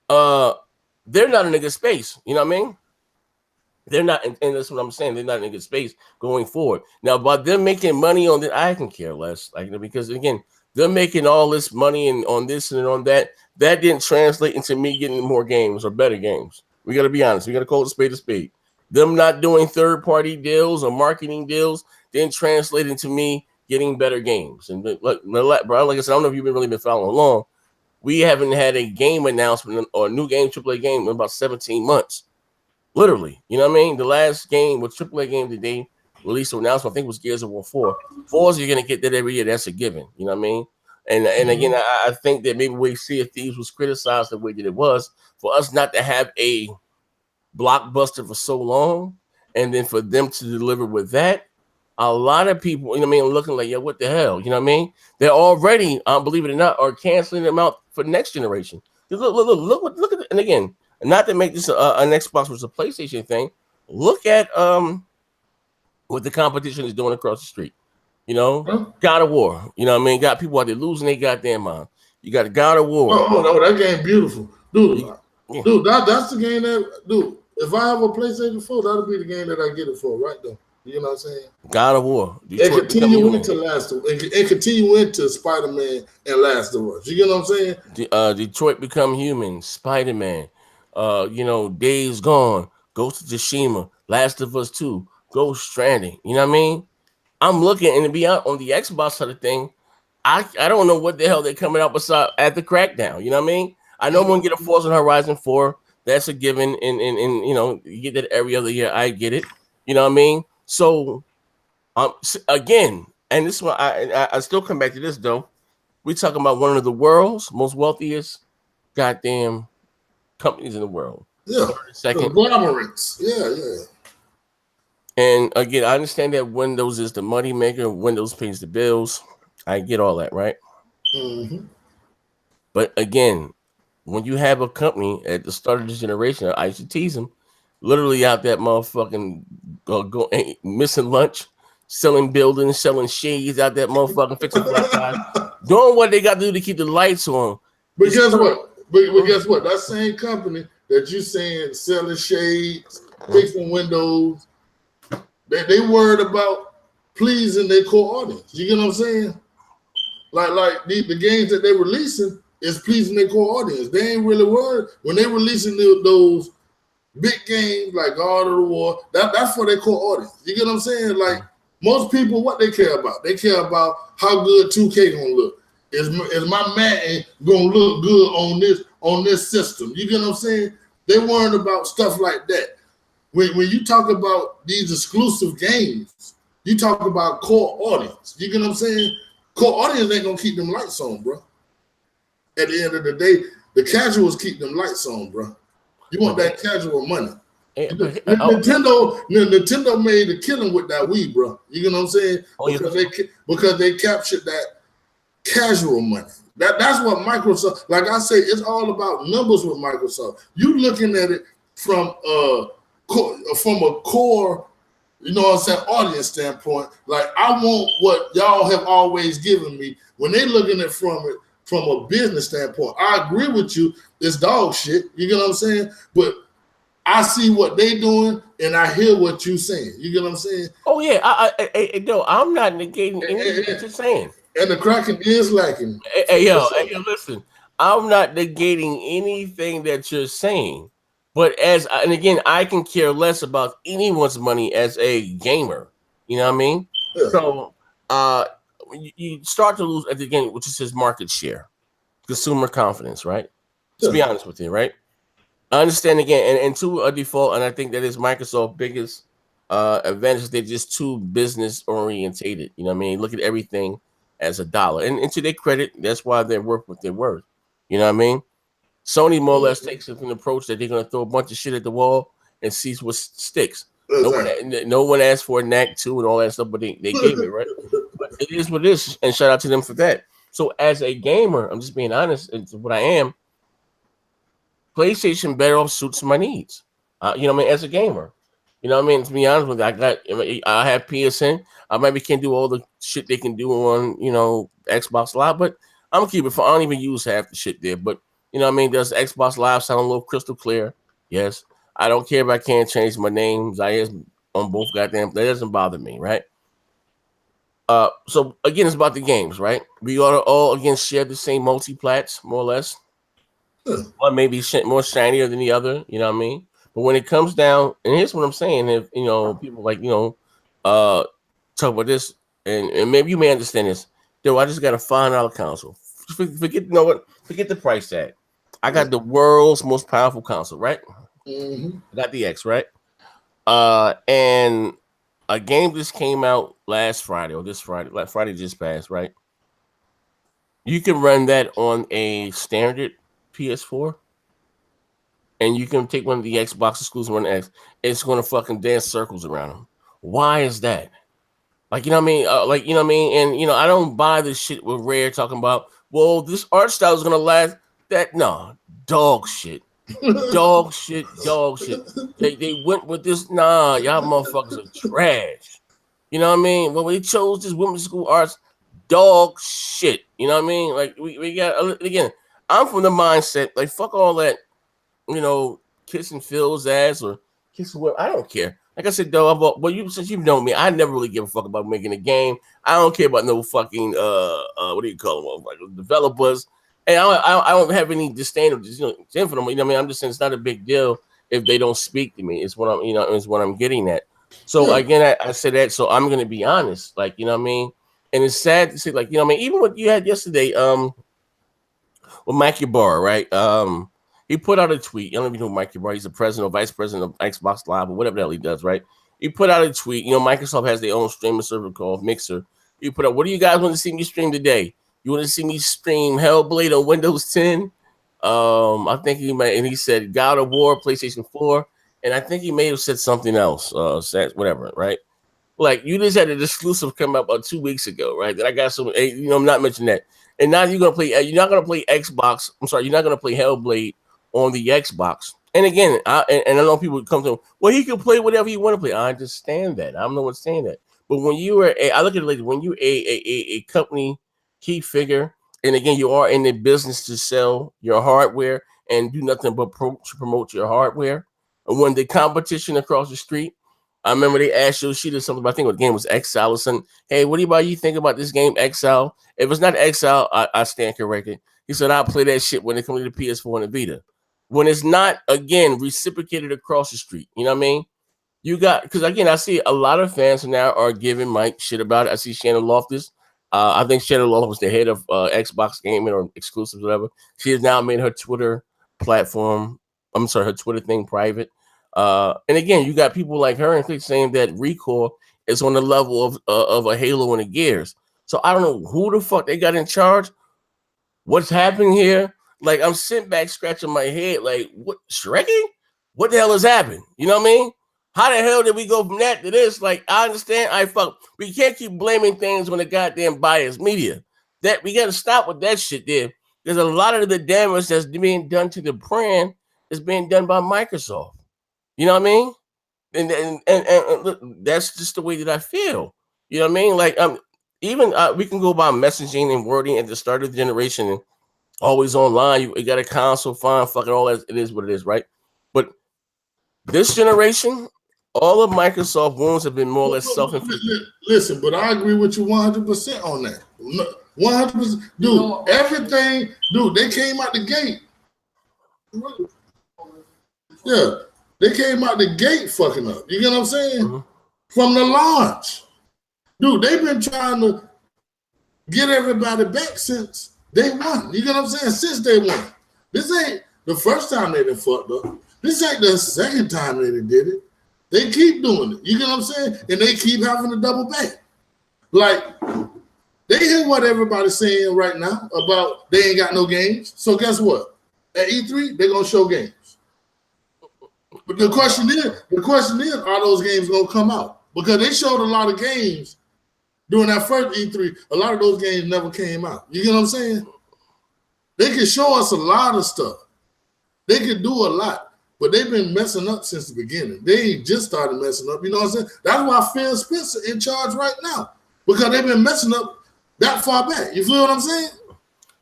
They're not in a good space. You know what I mean? They're not, and that's what I'm saying. They're not in a good space going forward. Now, about them making money on that, I can care less. Because again, they're making all this money and on this and on that. That didn't translate into me getting more games or better games. We got to be honest. We got to call it a spade. Them not doing third-party deals or marketing deals didn't translate into me getting better games. And look, bro, like I said, I don't know if you've really been following along. We haven't had a game announcement or a new game, AAA game, in about 17 months. Literally. You know what I mean? The last game with AAA game today released or announced, I think, was Gears of War 4. 4s, you're going to get that every year. That's a given. You know what I mean? And again, I think that maybe we Sea of Thieves was criticized the way that it was for us not to have a blockbuster for so long, and then for them to deliver with that, a lot of people, you know what I mean, looking like, yo, what the hell? You know what I mean? They're already, believe it or not, are canceling them out for next generation. Look at it. And again, not to make this an Xbox versus a PlayStation thing. Look at what the competition is doing across the street. God of War. You know what I mean? Got people out there losing their goddamn mind. You got God of War. Oh, that game beautiful, dude. Yeah. Dude, that's the game dude. If I have a PlayStation 4, that'll be the game that I get it for, right there. You know what I'm saying? God of War. Detroit and continue into Last of Us. And continue into Spider-Man and Last of Us. You get what I'm saying? Detroit Become Human, Spider-Man. Days Gone, Ghost of Tsushima, Last of Us 2, Ghost Stranding. You know what I mean? I'm looking, and to be honest, on the Xbox side of thing, I don't know what the hell they're coming out beside at the Crackdown. You know what I mean? I know I'm gonna get a Forza Horizon 4. That's a given, and you get that every other year. I get it. You know what I mean? So, again, and this one, I still come back to this though. We're talking about one of the world's most wealthiest goddamn companies in the world. Yeah. Second. Conglomerates. Yeah. And again, I understand that Windows is the money maker. Windows pays the bills. I get all that, right? Mm-hmm. But again, when you have a company at the start of this generation, I used to tease them, literally out that motherfucking missing lunch, selling buildings, selling shades out that motherfucking fixing doing what they got to do to keep the lights on. But guess what? But guess what? That same company that you saying selling shades, fixing windows, they worried about pleasing their core audience. You get what I'm saying? Like the games that they're releasing is pleasing their core audience. They ain't really worried when they releasing those big games like God of War. That's for their core audience. You get what I'm saying? Like most people, what they care about? They care about how good 2K gonna look. Is my Madden gonna look good on this system? You get what I'm saying? They worried about stuff like that. When you talk about these exclusive games, you talk about core audience. You get what I'm saying? Core audience ain't gonna keep them lights on, bro. At the end of the day, the casuals keep them lights on, bro. You want that casual money. Nintendo made a killing with that Wii, bro. You get what I'm saying? Because they captured that casual money. That's what Microsoft, like I say, it's all about numbers with Microsoft. You looking at it from a core, you know what I'm saying, audience standpoint. Like I want what y'all have always given me. When they looking at from a business standpoint, I agree with you. It's dog shit. You get what I'm saying? But I see what they doing and I hear what you saying. You get what I'm saying? Oh yeah, no, I'm not negating anything that you're saying. And the cracking is lacking. Hey, yo, listen. I'm not negating anything that you're saying, but and again, I can care less about anyone's money as a gamer. You know what I mean? Yeah. So, you start to lose at the beginning, which is his market share, consumer confidence, right? Let's be honest with you, right? I understand again, and to a default, and I think that is Microsoft's biggest advantage. They're just too business orientated. You know what I mean? Look at everything as a dollar, and to their credit, that's why they're worth what they're worth. You know what I mean? Sony more or less takes an approach that they're going to throw a bunch of shit at the wall and see what sticks. No one asked for a knack 2 and all that stuff, but they gave it, right? But it is what it is, and shout out to them for that. So as a gamer, I'm just being honest, it's what I am. PlayStation better off suits my needs. You know what I mean? As a gamer, you know what I mean? To be honest with you, I have PSN. I maybe can't do all the shit they can do on, Xbox Live, but I'm gonna keep it. I don't even use half the shit there, but you know what I mean? Does Xbox Live sound a little crystal clear? Yes. I don't care if I can't change my name. Zaire on both goddamn. That doesn't bother me, right? So again, it's about the games, right? We ought to all again share the same multi-plats, more or less. One may be more shinier than the other, you know what I mean? But when it comes down, and here's what I'm saying: if people like talk about this, and maybe you may understand this. Though I just got a $5 console. Forget the price tag. I got the world's most powerful console, right? Mm-hmm. I got the X, right? And a game just came out last Friday or this Friday, like Friday just passed, right? You can run that on a standard PS4, and you can take one of the Xbox exclusive on X. It's going to fucking dance circles around them. Why is that? Like, you know what I mean? And, I don't buy this shit with Rare talking about, well, this art style is going to last. Dog shit. Dog shit. They went with this. Nah, y'all motherfuckers are trash. You know what I mean? When they chose this women's school arts, dog shit. You know what I mean? Like, we got, again, I'm from the mindset, like, fuck all that, kissing Phil's ass or kissing what. I don't care. Like I said, though, since you've known me, I never really give a fuck about making a game. I don't care about no fucking what do you call them, like developers. And I don't have any disdain of for them. You know what I mean? I'm just saying it's not a big deal if they don't speak to me. It's what I'm getting at. So again, I said that. So I'm gonna be honest, like you know what I mean. And it's sad to see, like you know what I mean. Even what you had yesterday, with Mike Ybarra, right? He put out a tweet. You don't even know Mike Ybarra. He's the president or vice president of Xbox Live or whatever the hell he does, right? He put out a tweet. Microsoft has their own streaming server called Mixer. He put out, what do you guys want to see me stream today? You want to see me stream Hellblade on Windows 10? I think he said God of War, PlayStation 4, and I think he may have said something else, whatever, right? Like you just had an exclusive come up about 2 weeks ago, right? That I got some, I'm not mentioning that. And now you're not gonna play Xbox. I'm sorry, you're not gonna play Hellblade on the Xbox. And again, I know people come to him, well, he can play whatever he want to play. I understand that. I'm not saying that. But when you are I look at it like when you're a company key figure, and again, you are in the business to sell your hardware and do nothing but promote your hardware. And when the competition across the street, I remember they asked Yoshida something about, I think the game was Exile or something. Hey, what do you think about this game, Exile? If it's not Exile, I stand corrected. He said, I'll play that shit when it comes to the PS4 and the Vita. When it's not, again, reciprocated across the street. You know what I mean? Because again, I see a lot of fans now are giving Mike shit about it. I see Shannon Loftus. I think Shannon Loftus was the head of Xbox Gaming or exclusives, whatever. She has now made her Twitter platform, her Twitter thing private. And again, you got people like her and saying that Recoil is on the level of a Halo and a Gears. So I don't know who the fuck they got in charge. What's happening here? Like I'm sitting back scratching my head, like what Shrekky? What the hell has happened? You know what I mean? How the hell did we go from that to this? Like I understand, we can't keep blaming things on the goddamn biased media. That we got to stop with that shit there. There's a lot of the damage that's being done to the brand is being done by Microsoft. You know what I mean? And look, that's just the way that I feel. You know what I mean? Like even we can go by messaging and wording at the start of the generation and always online. You got a console, fine, fucking all that. It is what it is, right? But this generation, all of Microsoft wounds have been more or less self-inflicted. Listen, but I agree with you 100% on that. 100%. Dude, everything, dude, they came out the gate. Yeah, they came out the gate fucking up. You get what I'm saying? From the launch. Dude, they've been trying to get everybody back since day one. You get what I'm saying? Since day one. This ain't the first time they done fucked up. This ain't the second time they done did it. They keep doing it. You get what I'm saying? And they keep having to double back. Like, they hear what everybody's saying right now about they ain't got no games. So guess what? At E3, they're gonna show games. But the question is, are those games gonna come out? Because they showed a lot of games during that first E3. A lot of those games never came out. You get what I'm saying? They can show us a lot of stuff. They can do a lot, but they've been messing up since the beginning. They ain't just started messing up. You know what I'm saying? That's why Phil Spencer in charge right now, because they've been messing up that far back. You feel what I'm saying?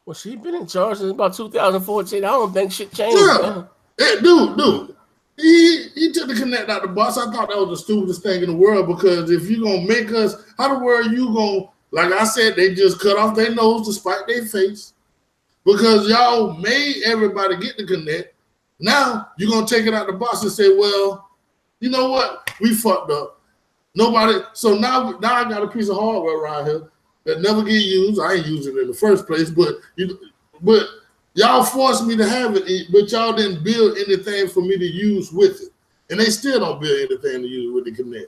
Well, she's been in charge since about 2014. I don't think shit changed. Yeah, hey, dude. He took the Kinect out the box. I thought that was the stupidest thing in the world, because if you're going to make us, how the world you going to, like I said, they just cut off their nose to spite their face because y'all made everybody get the Kinect. Now you're going to take it out the box and say, well, you know what? We fucked up. Nobody. So now I got a piece of hardware around here that never get used. I ain't using it in the first place, but y'all forced me to have it, but y'all didn't build anything for me to use with it. And they still don't build anything to use with the Kinect.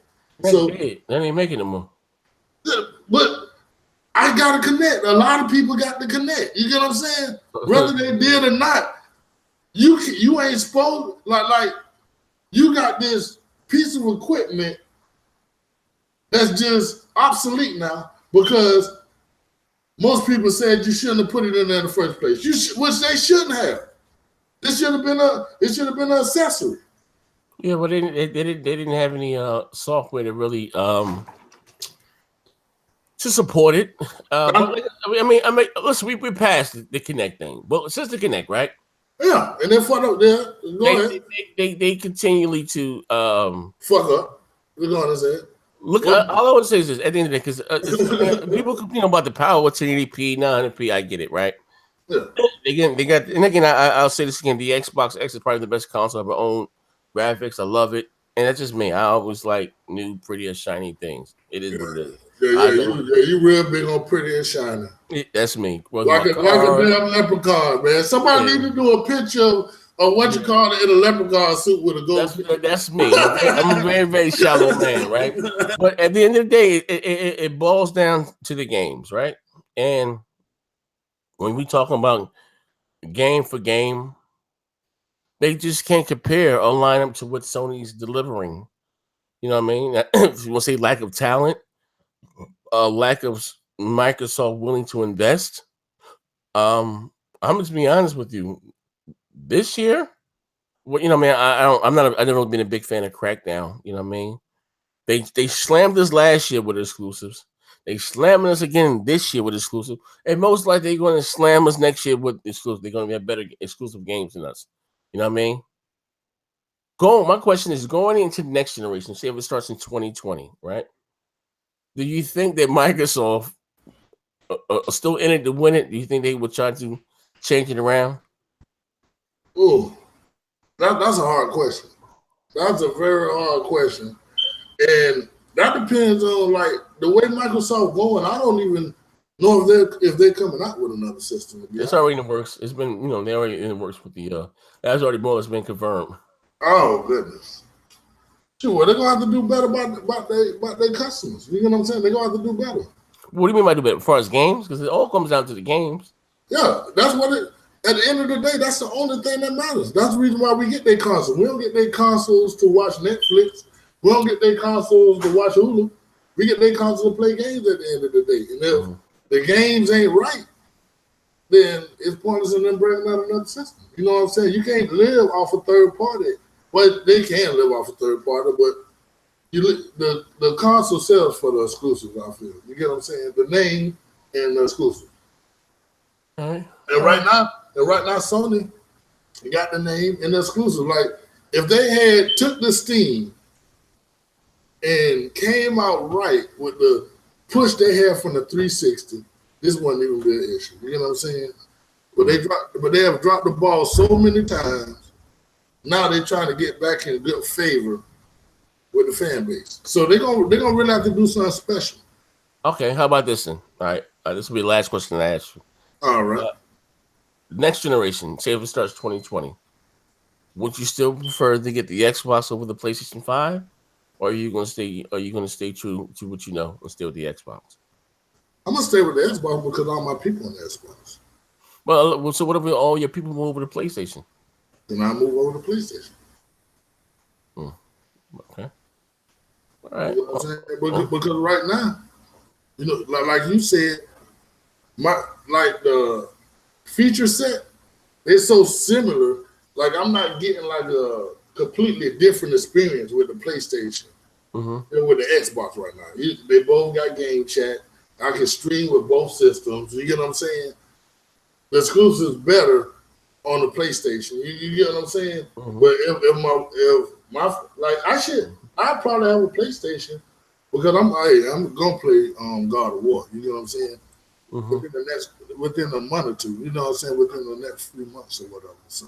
So they ain't making them more. But I got a Kinect. A lot of people got the Kinect. You get what I'm saying? Whether they did or not, you ain't supposed, like you got this piece of equipment that's just obsolete now because most people said you shouldn't have put it in there in the first place. Which they shouldn't have. It should have been an accessory. Yeah, but they didn't have any software to really to support it. But I mean, listen, we passed the Kinect thing, but since the Kinect, right? Yeah, and then fuck up there. They continually to fuck up. We're going to say it. Look, all I want to say is this: at the end of the day, because people complain about the power of 1080p, 900p, I get it, right? Yeah. Again, I'll say this again: the Xbox X is probably the best console I've ever owned. Graphics, I love it, and that's just me. I always like new, pretty, and shiny things. It is what it is. You real big on pretty and shiny. That's me. Like a damn leprechaun, man. Somebody need to do a picture of what you call it in a leprechaun suit with a gold. That's me. I'm a very, very shallow man, right? But at the end of the day, it boils down to the games, right? And when we talk about game for game, they just can't compare or line up to what Sony's delivering. You know what I mean? If you want to say lack of talent, lack of Microsoft willing to invest. I'm just be honest with you. This year, well, you know, man, I've never been a big fan of Crackdown. You know what I mean? They slammed us last year with exclusives. They slamming us again this year with exclusive, and most likely they're going to slam us next year with exclusive. They're going to have better exclusive games than us. You know what I mean? My question is going into the next generation. Say if it starts in 2020, right? Do you think that Microsoft are still in it to win it? Do you think they would try to change it around? Ooh, that's a hard question. That's a very hard question, and that depends on like the way Microsoft going. I don't even know if they're coming out with another system. It's already in the works. It's been they already in the works with the that's already more or less been confirmed. Oh goodness. Sure, they're gonna have to do better about their customers. You know what I'm saying? They're gonna have to do better. What do you mean by do better? As far as games? Because it all comes down to the games. Yeah, that's what it. At the end of the day, that's the only thing that matters. That's the reason why we get their consoles. We don't get their consoles to watch Netflix. We don't get their consoles to watch Hulu. We get their consoles to play games at the end of the day. And if the games ain't right, then it's pointless in them bringing out another system. You know what I'm saying? You can't live off a third party. Well, they can live off a third party, but the console sells for the exclusive, I feel. You get what I'm saying? The name and the exclusive. All right. And right now, Sony got the name and the exclusive. Like, if they had took the Steam and came out right with the push they had from the 360 this wasn't even be an issue. You know what I'm saying? But they have dropped the ball so many times. Now they're trying to get back in good favor with the fan base. So they're gonna really have to do something special. Okay, how about this then? All right, this will be the last question I ask you. All right. Next generation, say if it starts 2020, would you still prefer to get the Xbox over the PlayStation 5, or are you gonna stay? Are you gonna stay true to what you know and stay with the Xbox? I'm gonna stay with the Xbox because all my people on the Xbox. Well, so what if all your people move over to PlayStation? Then I move over to PlayStation. Okay. All right. You know what I'm saying? Because right now, you know, like you said, the feature set is so similar. Like I'm not getting like a completely different experience with the PlayStation than with the Xbox right now. They both got game chat. I can stream with both systems. You get what I'm saying? The exclusive is better on the PlayStation. You get what I'm saying? But if my I probably have a PlayStation because I'm gonna play God of War. You know what I'm saying? Within a month or two. You know what I'm saying? Within the next few months or whatever. So,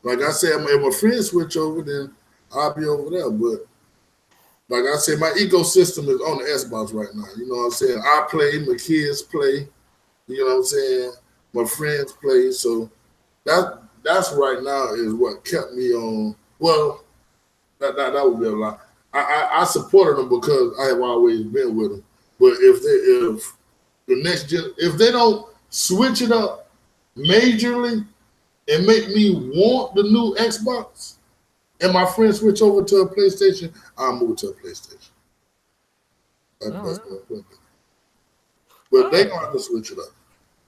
like I said, if my friends switch over, then I'll be over there. But like I said, my ecosystem is on the Xbox right now. You know what I'm saying? I play, my kids play. You know what I'm saying? My friends play. So that's right now is what kept me on. Well, that would be a lot. I supported them because I have always been with them. But if the next gen, if they don't switch it up majorly and make me want the new Xbox, and my friends switch over to a PlayStation, I'll move to a PlayStation. But they gonna have to switch it up.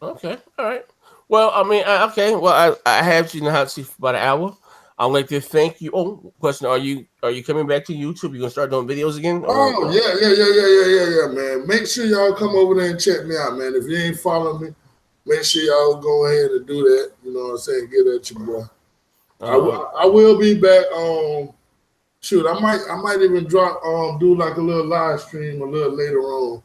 Okay, all right. Well, I mean, okay. Well, I have you in the hot seat for about an hour. I'd like to thank you. Oh, question: Are you coming back to YouTube? You gonna start doing videos again? Oh yeah, man. Make sure y'all come over there and check me out, man. If you ain't following me, make sure y'all go ahead and do that. You know what I'm saying? Get at your boy. I will be back. Shoot, I might even drop do like a little live stream a little later on.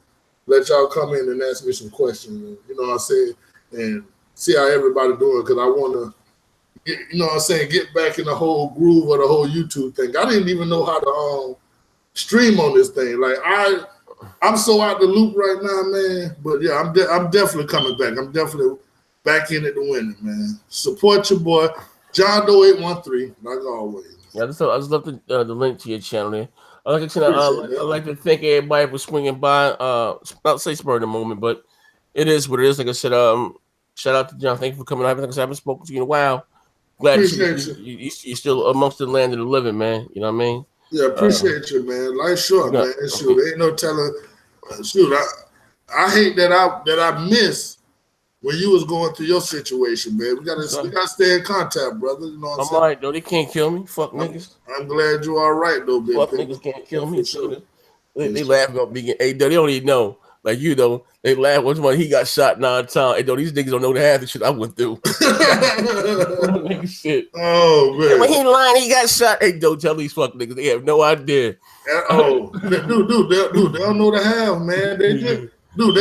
Let y'all come in and ask me some questions. You know what I'm saying? And see how everybody doing because I want to. You know what I'm saying? Get back in the whole groove of the whole YouTube thing. I didn't even know how to stream on this thing. Like I'm so out the loop right now, man. But yeah, I'm definitely coming back. I'm definitely back in it to win it, man. Support your boy, John Doe 813, like always. Yeah, I just love the link to your channel there. Like I said, I'd like to thank everybody for swinging by. Not to say spur of the moment, but it is what it is. Like I said, shout out to John. Thank you for coming out. Like I said, I haven't spoken to you in a while. Glad you're still amongst the land of the living, man. You know what I mean? Yeah, appreciate you, man. Life short, man. Shoot, ain't no telling. Shoot, I hate that I missed when you was going through your situation, man. We gotta stay in contact, brother. You know what I'm saying? All right, though. They can't kill me. Fuck niggas. I'm glad you all right, though, baby. Fuck niggas can't kill me. Sure. They laugh about me. Hey, they don't even know. Like you know, they laugh. What's one? He got shot 9 times. Hey, though, these niggas don't know the half the shit I went through. Shit. Oh man. When he lying, he got shot. Hey, don't tell these fuck niggas. They have no idea. Dude, they don't know the half, man. They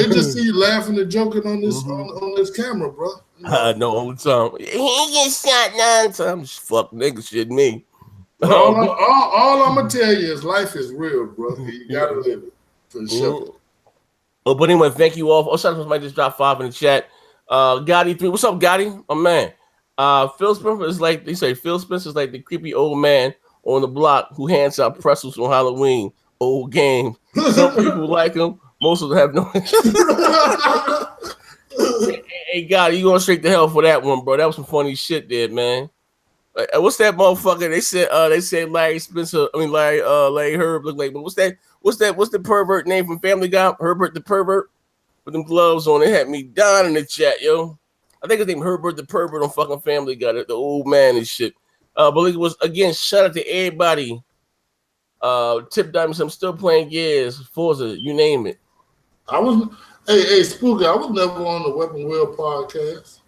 just see you laughing and joking on this on this camera, bro. I know all the time. He gets shot 9 times. Fuck niggas, shit me. All I'm gonna tell you is life is real, bro. You gotta live it for sure. Oh, but anyway, thank you all. Shout out to might just drop 5 in the chat. Gotti 3, what's up, Gotti? My man. Phil Spencer is like Phil Spencer is like the creepy old man on the block who hands out pretzels on Halloween. Old game. Some people like him. Most of them have no. Hey, Gotti, you going straight to hell for that one, bro? That was some funny shit there, man. Like, what's that motherfucker? They said Larry Spencer. I mean Larry Herb look like. But what's the pervert name from Family Guy? Herbert the pervert with them gloves on. It had me down in the chat, yo. I think his name Herbert the pervert on fucking Family Guy. The old man and shit. But it was again. Shout out to everybody. Tip Diamonds. I'm still playing Gears, Forza, you name it. Hey, Spooky. I was never on the Weapon Wheel podcast.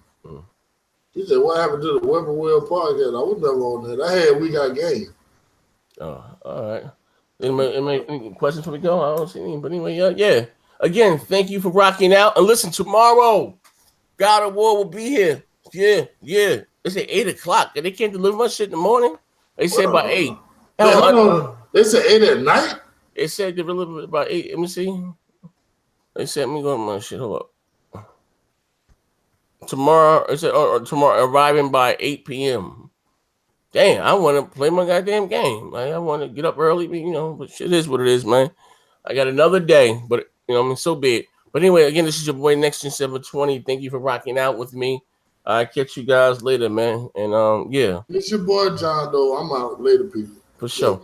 He said, "What happened to the Weapon Wheel podcast?" I was never on that. I had We Got Game. Oh, all right. Any questions before we go? I don't see any, but anyway, yeah. again, thank you for rocking out. And listen, tomorrow, God of War will be here. Yeah. They say 8 o'clock. They can't deliver my shit in the morning. They said by 8. They said 8 at night? They said they deliver by 8. Let me see. They said, let me go on my shit. Hold up. Tomorrow, it said, or tomorrow, arriving by 8 p.m. Damn, I want to play my goddamn game. Like, I want to get up early, but shit is what it is, man. I got another day, but, so be it. But anyway, again, this is your boy, Next 720. Thank you for rocking out with me. I'll catch you guys later, man. And, yeah. It's your boy, John Doe. I'm out later, people. For sure.